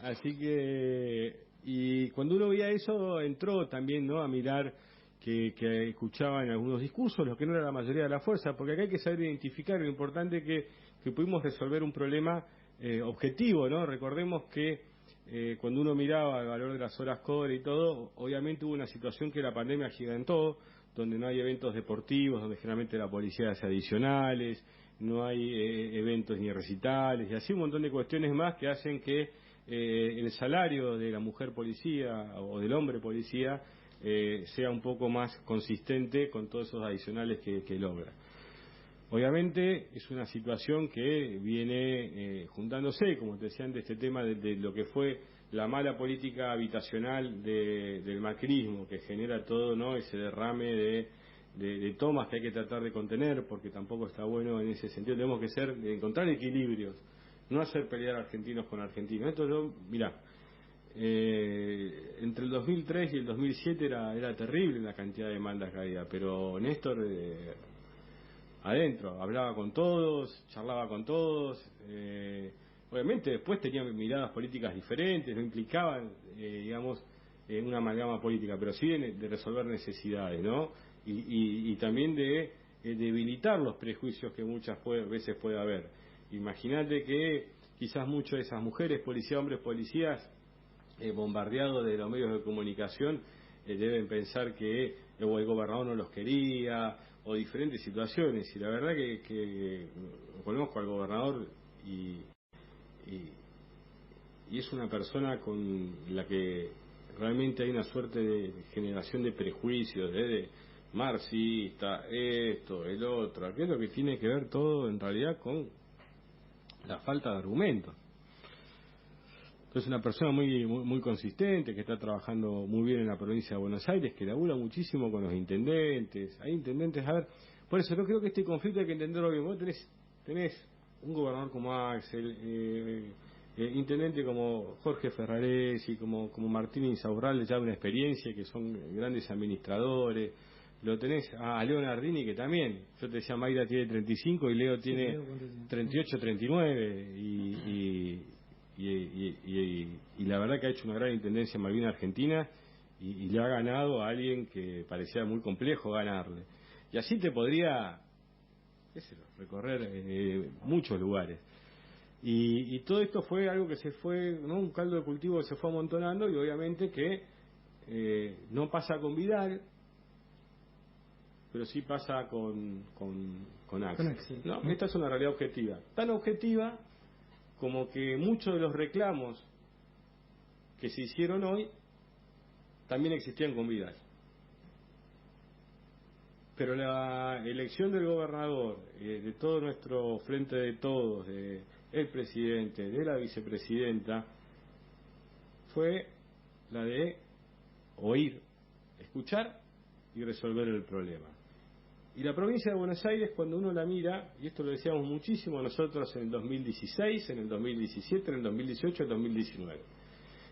Así que, y cuando uno veía eso, entró también, ¿no?, a mirar que escuchaba en algunos discursos, lo que no era la mayoría de la fuerza, porque acá hay que saber identificar lo importante que pudimos resolver un problema objetivo, ¿no? Recordemos que cuando uno miraba el valor de las horas cobre y todo, obviamente hubo una situación que la pandemia agigantó, donde no hay eventos deportivos, donde generalmente la policía hace adicionales, no hay eventos ni recitales, y así un montón de cuestiones más que hacen que el salario de la mujer policía o del hombre policía sea un poco más consistente con todos esos adicionales que logra. Obviamente es una situación que viene juntándose, como te decía antes, este tema de lo que fue la mala política habitacional del macrismo, que genera todo, ¿no?, ese derrame de tomas que hay que tratar de contener, porque tampoco está bueno en ese sentido. Tenemos que encontrar equilibrios, no hacer pelear argentinos con argentinos. Esto mirá, entre el 2003 y el 2007 era terrible la cantidad de demandas que había, pero Néstor adentro, hablaba con todos, charlaba con todos, obviamente después tenían miradas políticas diferentes, no implicaban, digamos, una amalgama política, pero sí de resolver necesidades, ¿no? Y también de debilitar los prejuicios que muchas veces puede haber. Imagínate que quizás muchas de esas mujeres, policías, hombres policías, bombardeados de los medios de comunicación, deben pensar que el gobernador no los quería, o diferentes situaciones, y la verdad que conozco al gobernador y es una persona con la que realmente hay una suerte de generación de prejuicios, de marxista, esto, el otro, aquello que tiene que ver todo en realidad con la falta de argumentos. Entonces una persona muy consistente, que está trabajando muy bien en la provincia de Buenos Aires, que labura muchísimo con los intendentes. Hay intendentes, a ver, por eso yo creo que este conflicto hay que entenderlo bien. Vos tenés un gobernador como Axel, intendente como Jorge Ferraresi, como Martín Insaurralde, ya de una experiencia, que son grandes administradores. Lo tenés a Leonardini, que también, yo te decía, Mayra tiene 35 y Leo tiene 38, 39, y la verdad que ha hecho una gran intendencia en Malvinas Argentina y le ha ganado a alguien que parecía muy complejo ganarle. Y así te podría, qué sé yo, recorrer muchos lugares. Y todo esto fue algo que se fue, ¿no? Un caldo de cultivo que se fue amontonando, y obviamente que no pasa con Vidal, pero sí pasa con Axel. ¿No? Esta es una realidad objetiva. Tan objetiva como que muchos de los reclamos que se hicieron hoy también existían con Vidal. Pero la elección del gobernador, de todo nuestro frente de todos, del presidente, de la vicepresidenta, fue la de oír, escuchar y resolver el problema. Y la provincia de Buenos Aires, cuando uno la mira, y esto lo decíamos muchísimo nosotros en el 2016, en el 2017, en el 2018, en el 2019.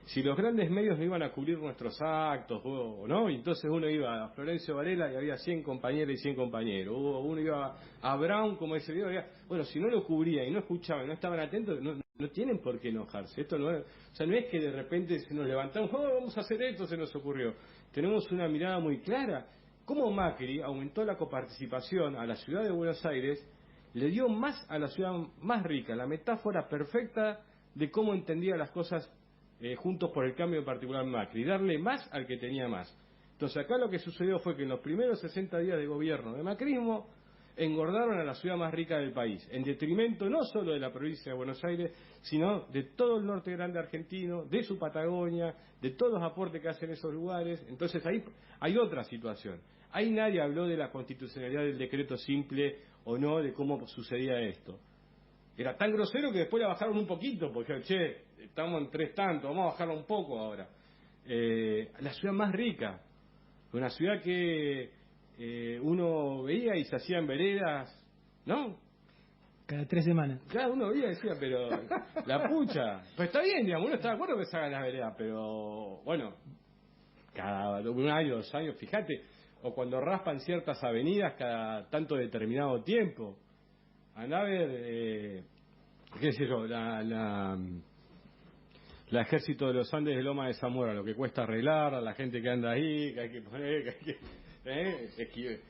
Si los grandes medios no iban a cubrir nuestros actos, ¿no? Y entonces uno iba a Florencio Varela y había 100 compañeras y 100 compañeros. Uno iba a Brown, como ese video, bueno, si no lo cubría y no escuchaba y no estaban atentos, no tienen por qué enojarse. Esto no es, o sea, no es que de repente nos levantamos, vamos a hacer esto, se nos ocurrió. Tenemos una mirada muy clara. Cómo Macri aumentó la coparticipación a la ciudad de Buenos Aires, le dio más a la ciudad más rica, la metáfora perfecta de cómo entendía las cosas Juntos por el Cambio, en particular Macri, darle más al que tenía más. Entonces acá lo que sucedió fue que en los primeros 60 días de gobierno de macrismo engordaron a la ciudad más rica del país, en detrimento no solo de la provincia de Buenos Aires, sino de todo el norte grande argentino, de su Patagonia, de todos los aportes que hacen esos lugares. Entonces ahí hay otra situación. Ahí nadie habló de la constitucionalidad del decreto simple o no, de cómo sucedía esto. Era tan grosero que después la bajaron un poquito, porque, estamos en 3 tantos, vamos a bajarla un poco ahora. La ciudad más rica, una ciudad que uno veía y se hacían veredas, ¿no? Cada 3 semanas. Claro, uno veía y decía, pero la pucha, pues está bien, digamos, uno está de acuerdo que se hagan las veredas, pero bueno, cada 1 año, 2 años, fíjate, o cuando raspan ciertas avenidas cada tanto determinado tiempo. Andá a ver, qué sé yo, la Ejército de los Andes de Loma de Zamora, lo que cuesta arreglar, a la gente que anda ahí, que hay que poner, que hay que...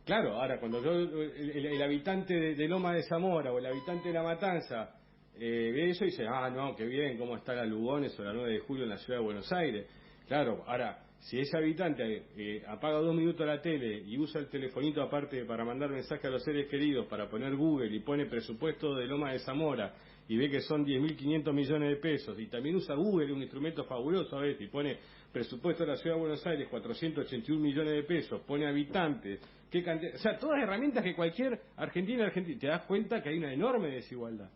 Claro, ahora cuando el habitante de Loma de Zamora o el habitante de La Matanza ve eso y dice, no, qué bien, cómo está la Lugones o la 9 de julio en la ciudad de Buenos Aires. Claro, ahora, si ese habitante apaga 2 minutos la tele y usa el telefonito aparte para mandar mensaje a los seres queridos, para poner Google y pone presupuesto de Loma de Zamora y ve que son 10.500 millones de pesos, y también usa Google, un instrumento fabuloso a veces, y pone presupuesto de la ciudad de Buenos Aires, 481 millones de pesos, pone habitantes, qué cantidad, o sea, todas herramientas que cualquier argentino, te das cuenta que hay una enorme desigualdad.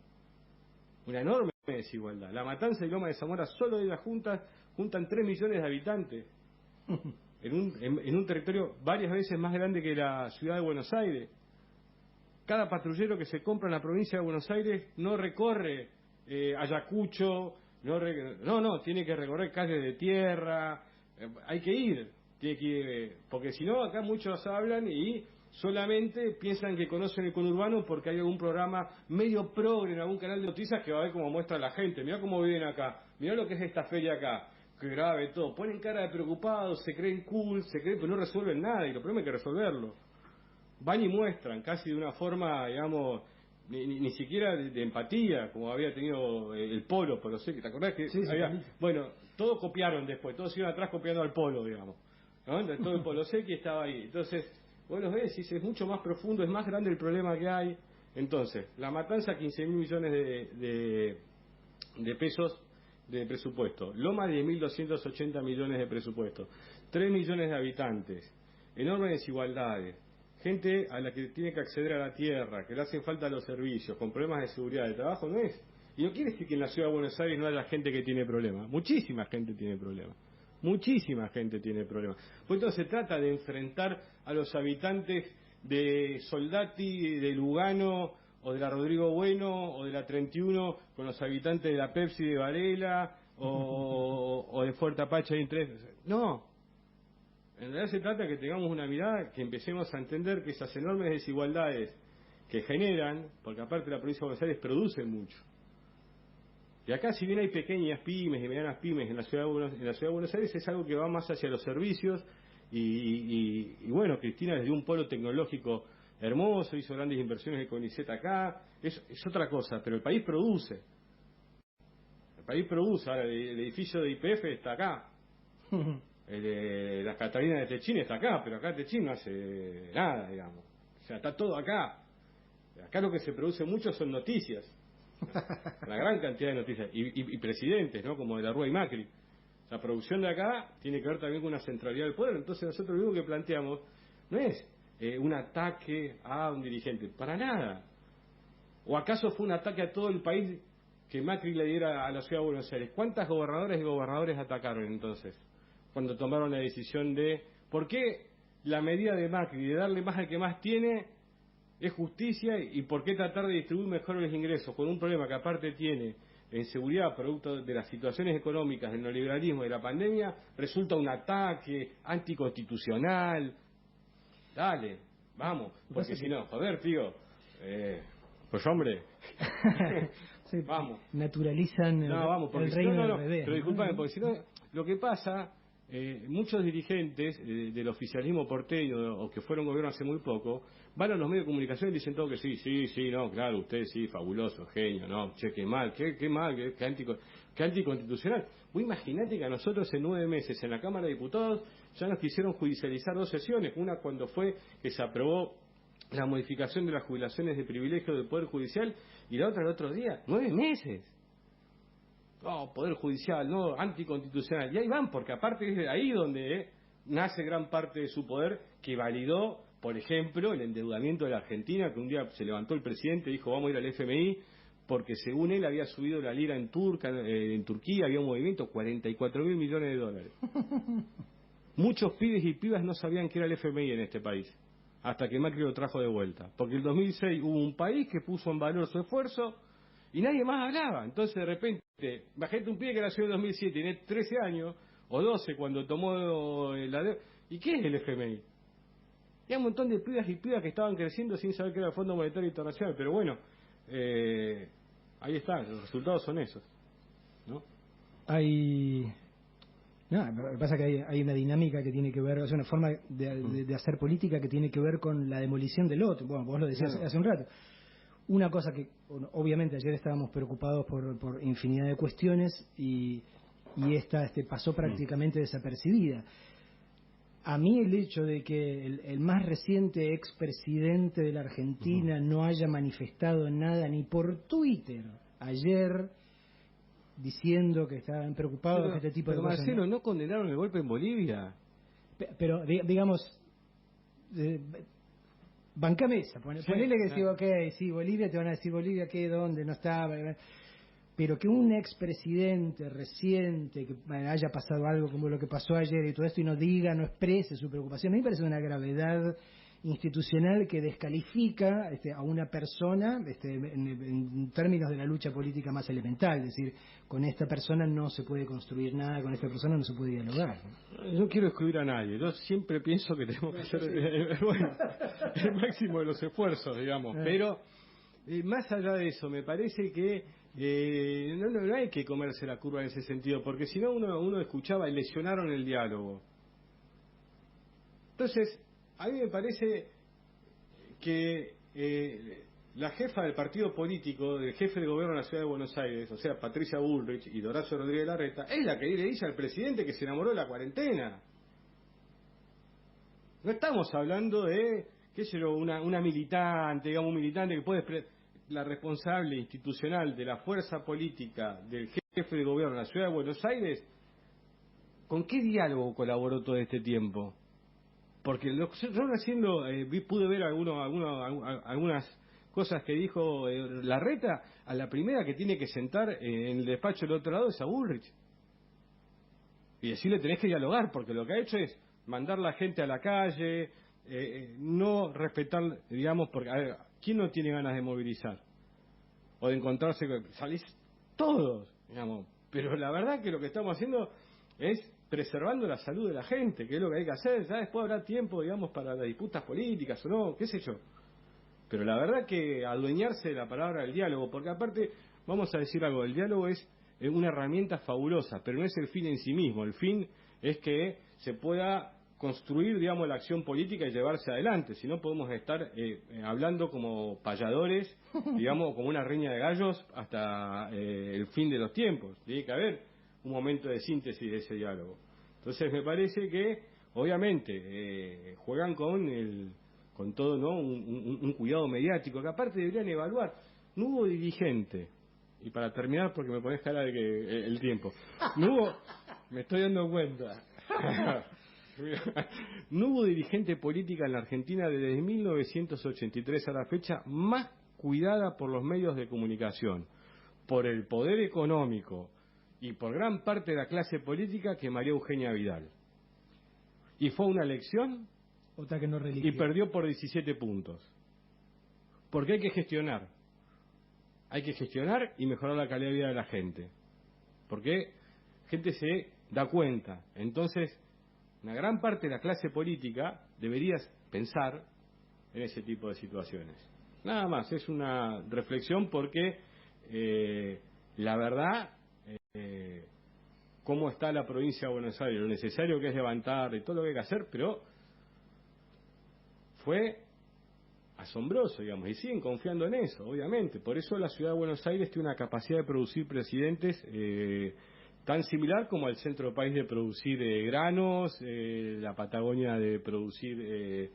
Una enorme desigualdad. La Matanza y Loma de Zamora solo de las juntan 3 millones de habitantes. En un territorio varias veces más grande que la ciudad de Buenos Aires. Cada patrullero que se compra en la provincia de Buenos Aires no recorre Ayacucho, No, tiene que recorrer calles de tierra, hay que ir, porque si no, acá muchos hablan y solamente piensan que conocen el conurbano porque hay algún programa medio progre en algún canal de noticias que va a ver cómo muestra la gente, mirá cómo viven acá, mirá lo que es esta feria acá, que grave todo, ponen cara de preocupados, se creen cool, pero no resuelven nada y lo primero hay que resolverlo. Van y muestran casi de una forma, digamos, ni siquiera de empatía, como había tenido el Polo, pero sé que te acordás que Sí, había, bueno, todos copiaron después, todos iban atrás copiando al Polo, digamos, ¿no? Entonces, todo el Polo Sequi estaba ahí. Entonces, vos los ves y es mucho más profundo, es más grande el problema que hay. Entonces, la matanza, 15.000 millones de pesos de presupuesto, Loma 10.280 millones de presupuesto, 3 millones de habitantes, enormes desigualdades, gente a la que tiene que acceder a la tierra, que le hacen falta los servicios, con problemas de seguridad de trabajo, no es. Y no quiere decir que en la ciudad de Buenos Aires no haya gente que tiene problemas. Muchísima gente tiene problemas. Muchísima gente tiene problemas. Pues entonces se trata de enfrentar a los habitantes de Soldati, de Lugano, o de la Rodrigo Bueno, o de la 31, con los habitantes de la Pepsi de Varela, o de Fuerte Apache y Tres. No. En realidad se trata de que tengamos una mirada, que empecemos a entender que esas enormes desigualdades que generan, porque aparte la provincia de Buenos Aires produce mucho. Y acá, si bien hay pequeñas pymes y medianas pymes en la ciudad de Buenos Aires, es algo que va más hacia los servicios. Y bueno, Cristina desde un polo tecnológico hermoso, hizo grandes inversiones de CONICET acá, es otra cosa, pero el país produce. El país produce, ahora el edificio de YPF está acá. El de las Catalinas de Techín está acá, pero acá Techín no hace nada, digamos. O sea, está todo acá. Acá lo que se produce mucho son noticias. Una gran cantidad de noticias. Y presidentes, ¿no? Como de la Rúa y Macri. La producción de acá tiene que ver también con una centralidad del poder. Entonces nosotros lo único que planteamos no es un ataque a un dirigente. Para nada. ¿O acaso fue un ataque a todo el país que Macri le diera a la ciudad de Buenos Aires? ¿Cuántas gobernadoras y gobernadores atacaron entonces? Cuando tomaron la decisión de... ¿Por qué la medida de Macri de darle más al que más tiene es justicia? ¿Y por qué tratar de distribuir mejor los ingresos con un problema que aparte tiene en seguridad, producto de las situaciones económicas, del neoliberalismo y de la pandemia, resulta un ataque anticonstitucional? Dale, vamos, porque si no, joder, tío, pues hombre, sí, vamos. Naturalizan no, vamos, porque el reino no, del revés. pero disculpame, porque si no, lo que pasa... muchos dirigentes del oficialismo porteño o que fueron gobierno hace muy poco van a los medios de comunicación y dicen todo que sí, no, claro, usted sí, fabuloso, genio, no, che, qué mal, qué mal, qué anticonstitucional. Vos imaginate que a nosotros en 9 meses en la Cámara de Diputados ya nos quisieron judicializar 2 sesiones, una cuando fue que se aprobó la modificación de las jubilaciones de privilegio del Poder Judicial y la otra el otro día, 9 meses. No, Poder Judicial, no, anticonstitucional. Y ahí van, porque aparte es de ahí donde nace gran parte de su poder, que validó, por ejemplo, el endeudamiento de la Argentina, que un día se levantó el presidente y dijo, vamos a ir al FMI, porque según él había subido la lira en Turquía, había un movimiento, 44.000 millones de dólares. Muchos pibes y pibas no sabían qué era el FMI en este país, hasta que Macri lo trajo de vuelta. Porque en el 2006 hubo un país que puso en valor su esfuerzo, y nadie más hablaba. Entonces de repente, bajete un pibe que nació en 2007, tiene 13 años, o 12 cuando tomó la deuda. ¿Y qué es el FMI? Y hay un montón de pibas y pibas que estaban creciendo sin saber qué era el Fondo Monetario Internacional. Pero bueno, ahí está, los resultados son esos, ¿no? Lo que pasa es que hay una dinámica que tiene que ver, o sea, una forma de hacer política que tiene que ver con la demolición del otro. Bueno, vos lo decías hace un rato. Una cosa que, obviamente, ayer estábamos preocupados por infinidad de cuestiones y esta pasó prácticamente desapercibida. A mí el hecho de que el más reciente expresidente de la Argentina no haya manifestado nada ni por Twitter ayer diciendo que estaban preocupados de este tipo de cosas. Marcelo, ¿no condenaron el golpe en Bolivia? Pero digamos... bancame esa, ponele que digo, ok, sí, Bolivia, te van a decir Bolivia, ¿qué? ¿Dónde? No estaba. Pero que un expresidente reciente, que haya pasado algo como lo que pasó ayer y todo esto, y no diga, no exprese su preocupación, a mí me parece una gravedad institucional que descalifica a una persona en términos de la lucha política más elemental, es decir, con esta persona no se puede construir nada, con esta persona no se puede dialogar. No quiero excluir a nadie, yo siempre pienso que tenemos que hacer el máximo de los esfuerzos, digamos, pero más allá de eso, me parece que no hay que comerse la curva en ese sentido, porque si no uno escuchaba y lesionaron el diálogo. Entonces, a mí me parece que la jefa del partido político, del jefe de gobierno de la Ciudad de Buenos Aires, o sea, Patricia Bullrich y Horacio Rodríguez Larreta, es la que le dice al presidente que se enamoró de la cuarentena. No estamos hablando de, qué sé yo, una militante, digamos, un militante que puede... La responsable institucional de la fuerza política del jefe de gobierno de la Ciudad de Buenos Aires, ¿con qué diálogo colaboró todo este tiempo? Porque yo recién pude ver algunas cosas que dijo Larreta. A la primera que tiene que sentar en el despacho del otro lado es a Bullrich y decirle tenés que dialogar, porque lo que ha hecho es mandar la gente a la calle, no respetar, digamos, porque a ver, ¿quién no tiene ganas de movilizar o de encontrarse? Salís todos, digamos, pero la verdad que lo que estamos haciendo es preservando la salud de la gente, que es lo que hay que hacer. Ya después habrá tiempo, digamos, para las disputas políticas o no, qué sé yo. Pero la verdad que adueñarse de la palabra del diálogo, porque aparte, vamos a decir algo, el diálogo es una herramienta fabulosa, pero no es el fin en sí mismo. El fin es que se pueda construir, digamos, la acción política y llevarse adelante. Si no, podemos estar hablando como payadores, digamos, como una riña de gallos hasta el fin de los tiempos. Tiene que haber un momento de síntesis de ese diálogo. Entonces me parece que obviamente juegan con todo, ¿no? Un cuidado mediático que aparte deberían evaluar. No hubo dirigente, y para terminar porque me pones cara de que el tiempo, no hubo, me estoy dando cuenta, no hubo dirigente política en la Argentina desde 1983 a la fecha más cuidada por los medios de comunicación, por el poder económico y por gran parte de la clase política que María Eugenia Vidal. Y fue una elección otra que no religió, y perdió por 17 puntos. Porque hay que gestionar. Hay que gestionar y mejorar la calidad de vida de la gente. Porque gente se da cuenta. Entonces, una gran parte de la clase política debería pensar en ese tipo de situaciones. Nada más, es una reflexión porque la verdad, cómo está la provincia de Buenos Aires, lo necesario que es levantar y todo lo que hay que hacer, pero fue asombroso, digamos, y siguen confiando en eso, obviamente. Por eso la ciudad de Buenos Aires tiene una capacidad de producir presidentes tan similar como el centro del país de producir granos, la Patagonia de producir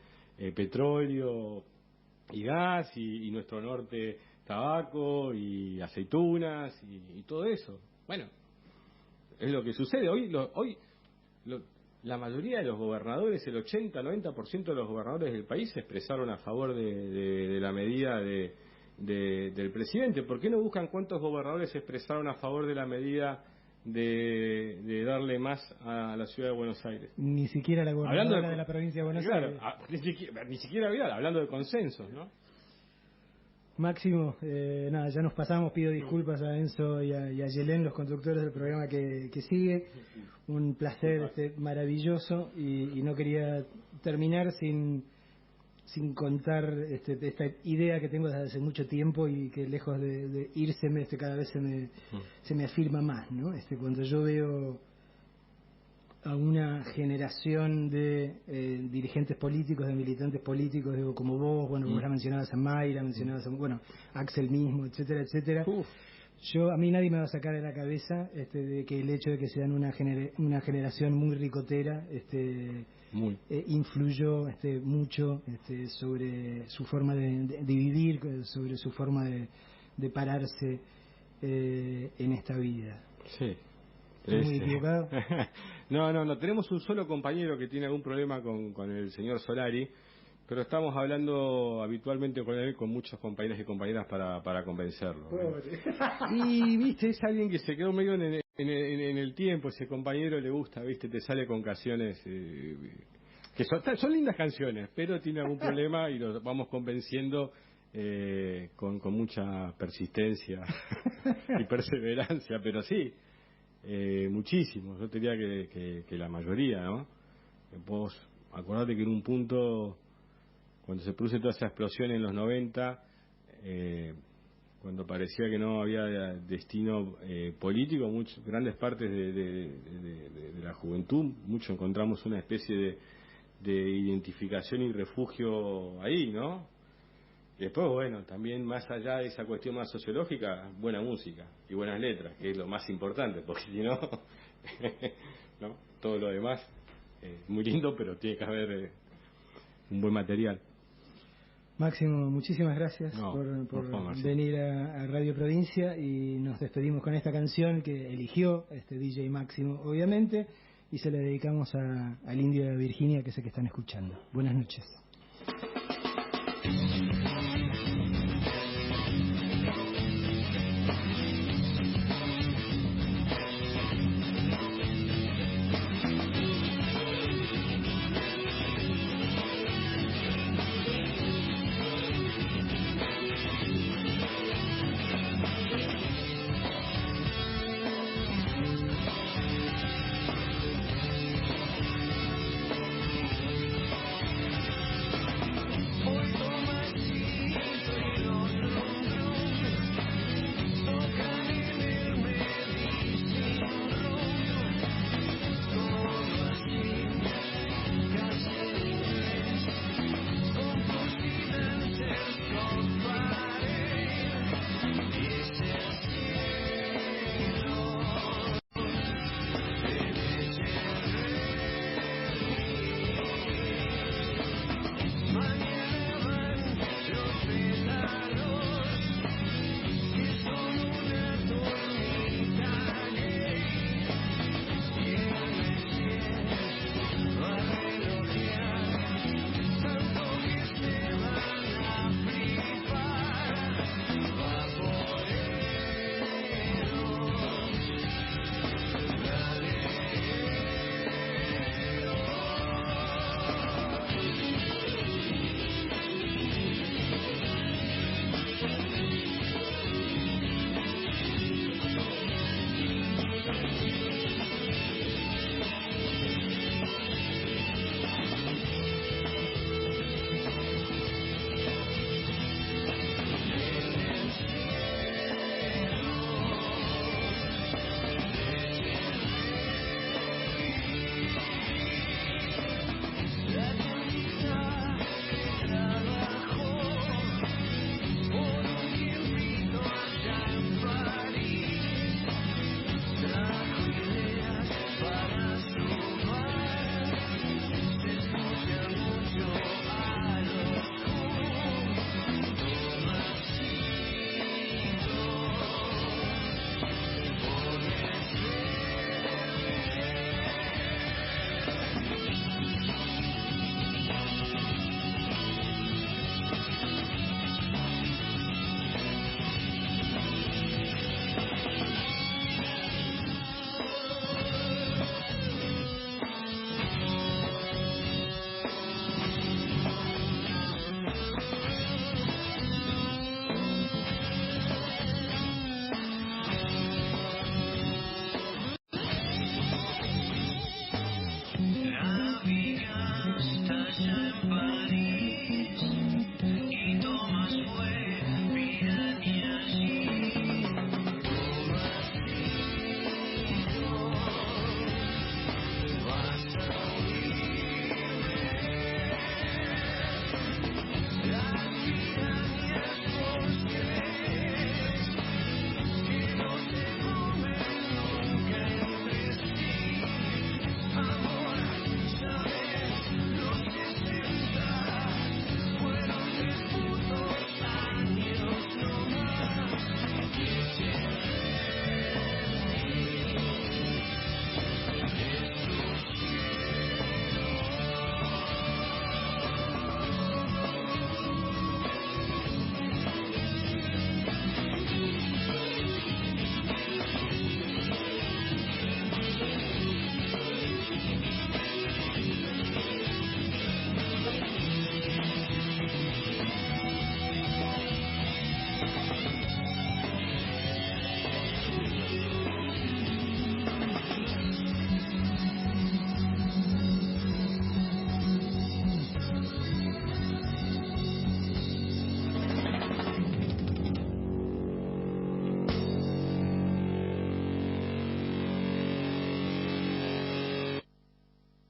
petróleo y gas, y nuestro norte tabaco y aceitunas y todo eso. Bueno, es lo que sucede. Hoy la mayoría de los gobernadores, el 80-90% de los gobernadores del país se expresaron a favor de la medida del presidente. ¿Por qué no buscan cuántos gobernadores se expresaron a favor de la medida de darle más a la ciudad de Buenos Aires? Ni siquiera la gobernadora de la provincia de Buenos Aires. Ni siquiera Vidal, hablando de consensos, ¿no? Máximo, nada, ya nos pasamos, pido disculpas a Enzo y a Yelén, los conductores del programa que sigue. Un placer maravilloso y no quería terminar sin contar esta idea que tengo desde hace mucho tiempo y que lejos de írseme cada vez se me afirma más, ¿no? Cuando yo veo a una generación de dirigentes políticos, de militantes políticos, digo, como vos, bueno, vos la mencionabas a Mayra, mencionabas a, bueno, Axel mismo, etcétera, etcétera. A mí nadie me va a sacar de la cabeza de que el hecho de que sean una generación muy ricotera influyó mucho sobre su forma de vivir, sobre su forma de pararse en esta vida. Sí. ¿Estoy muy equivocado? No, tenemos un solo compañero que tiene algún problema con el señor Solari, pero estamos hablando habitualmente con él, con muchos compañeros y compañeras para convencerlo, ¿no? Y, viste, es alguien que se quedó medio en el tiempo, ese compañero le gusta, viste, te sale con canciones que son lindas canciones, pero tiene algún problema y lo vamos convenciendo con mucha persistencia y perseverancia, pero sí, muchísimo. Yo diría que la mayoría, ¿no? Vos acordate que en un punto, cuando se produce toda esa explosión en los 90, cuando parecía que no había destino político, grandes partes de la juventud, mucho encontramos una especie de identificación y refugio ahí, ¿no? Y después, bueno, también más allá de esa cuestión más sociológica, buena música y buenas letras, que es lo más importante, porque si no, ¿no? Todo lo demás muy lindo, pero tiene que haber un buen material. Máximo, muchísimas gracias por Marcelo. venir a Radio Provincia, y nos despedimos con esta canción que eligió este DJ Máximo, obviamente, y se la dedicamos al Indio de Virginia, que sé que están escuchando. Buenas noches.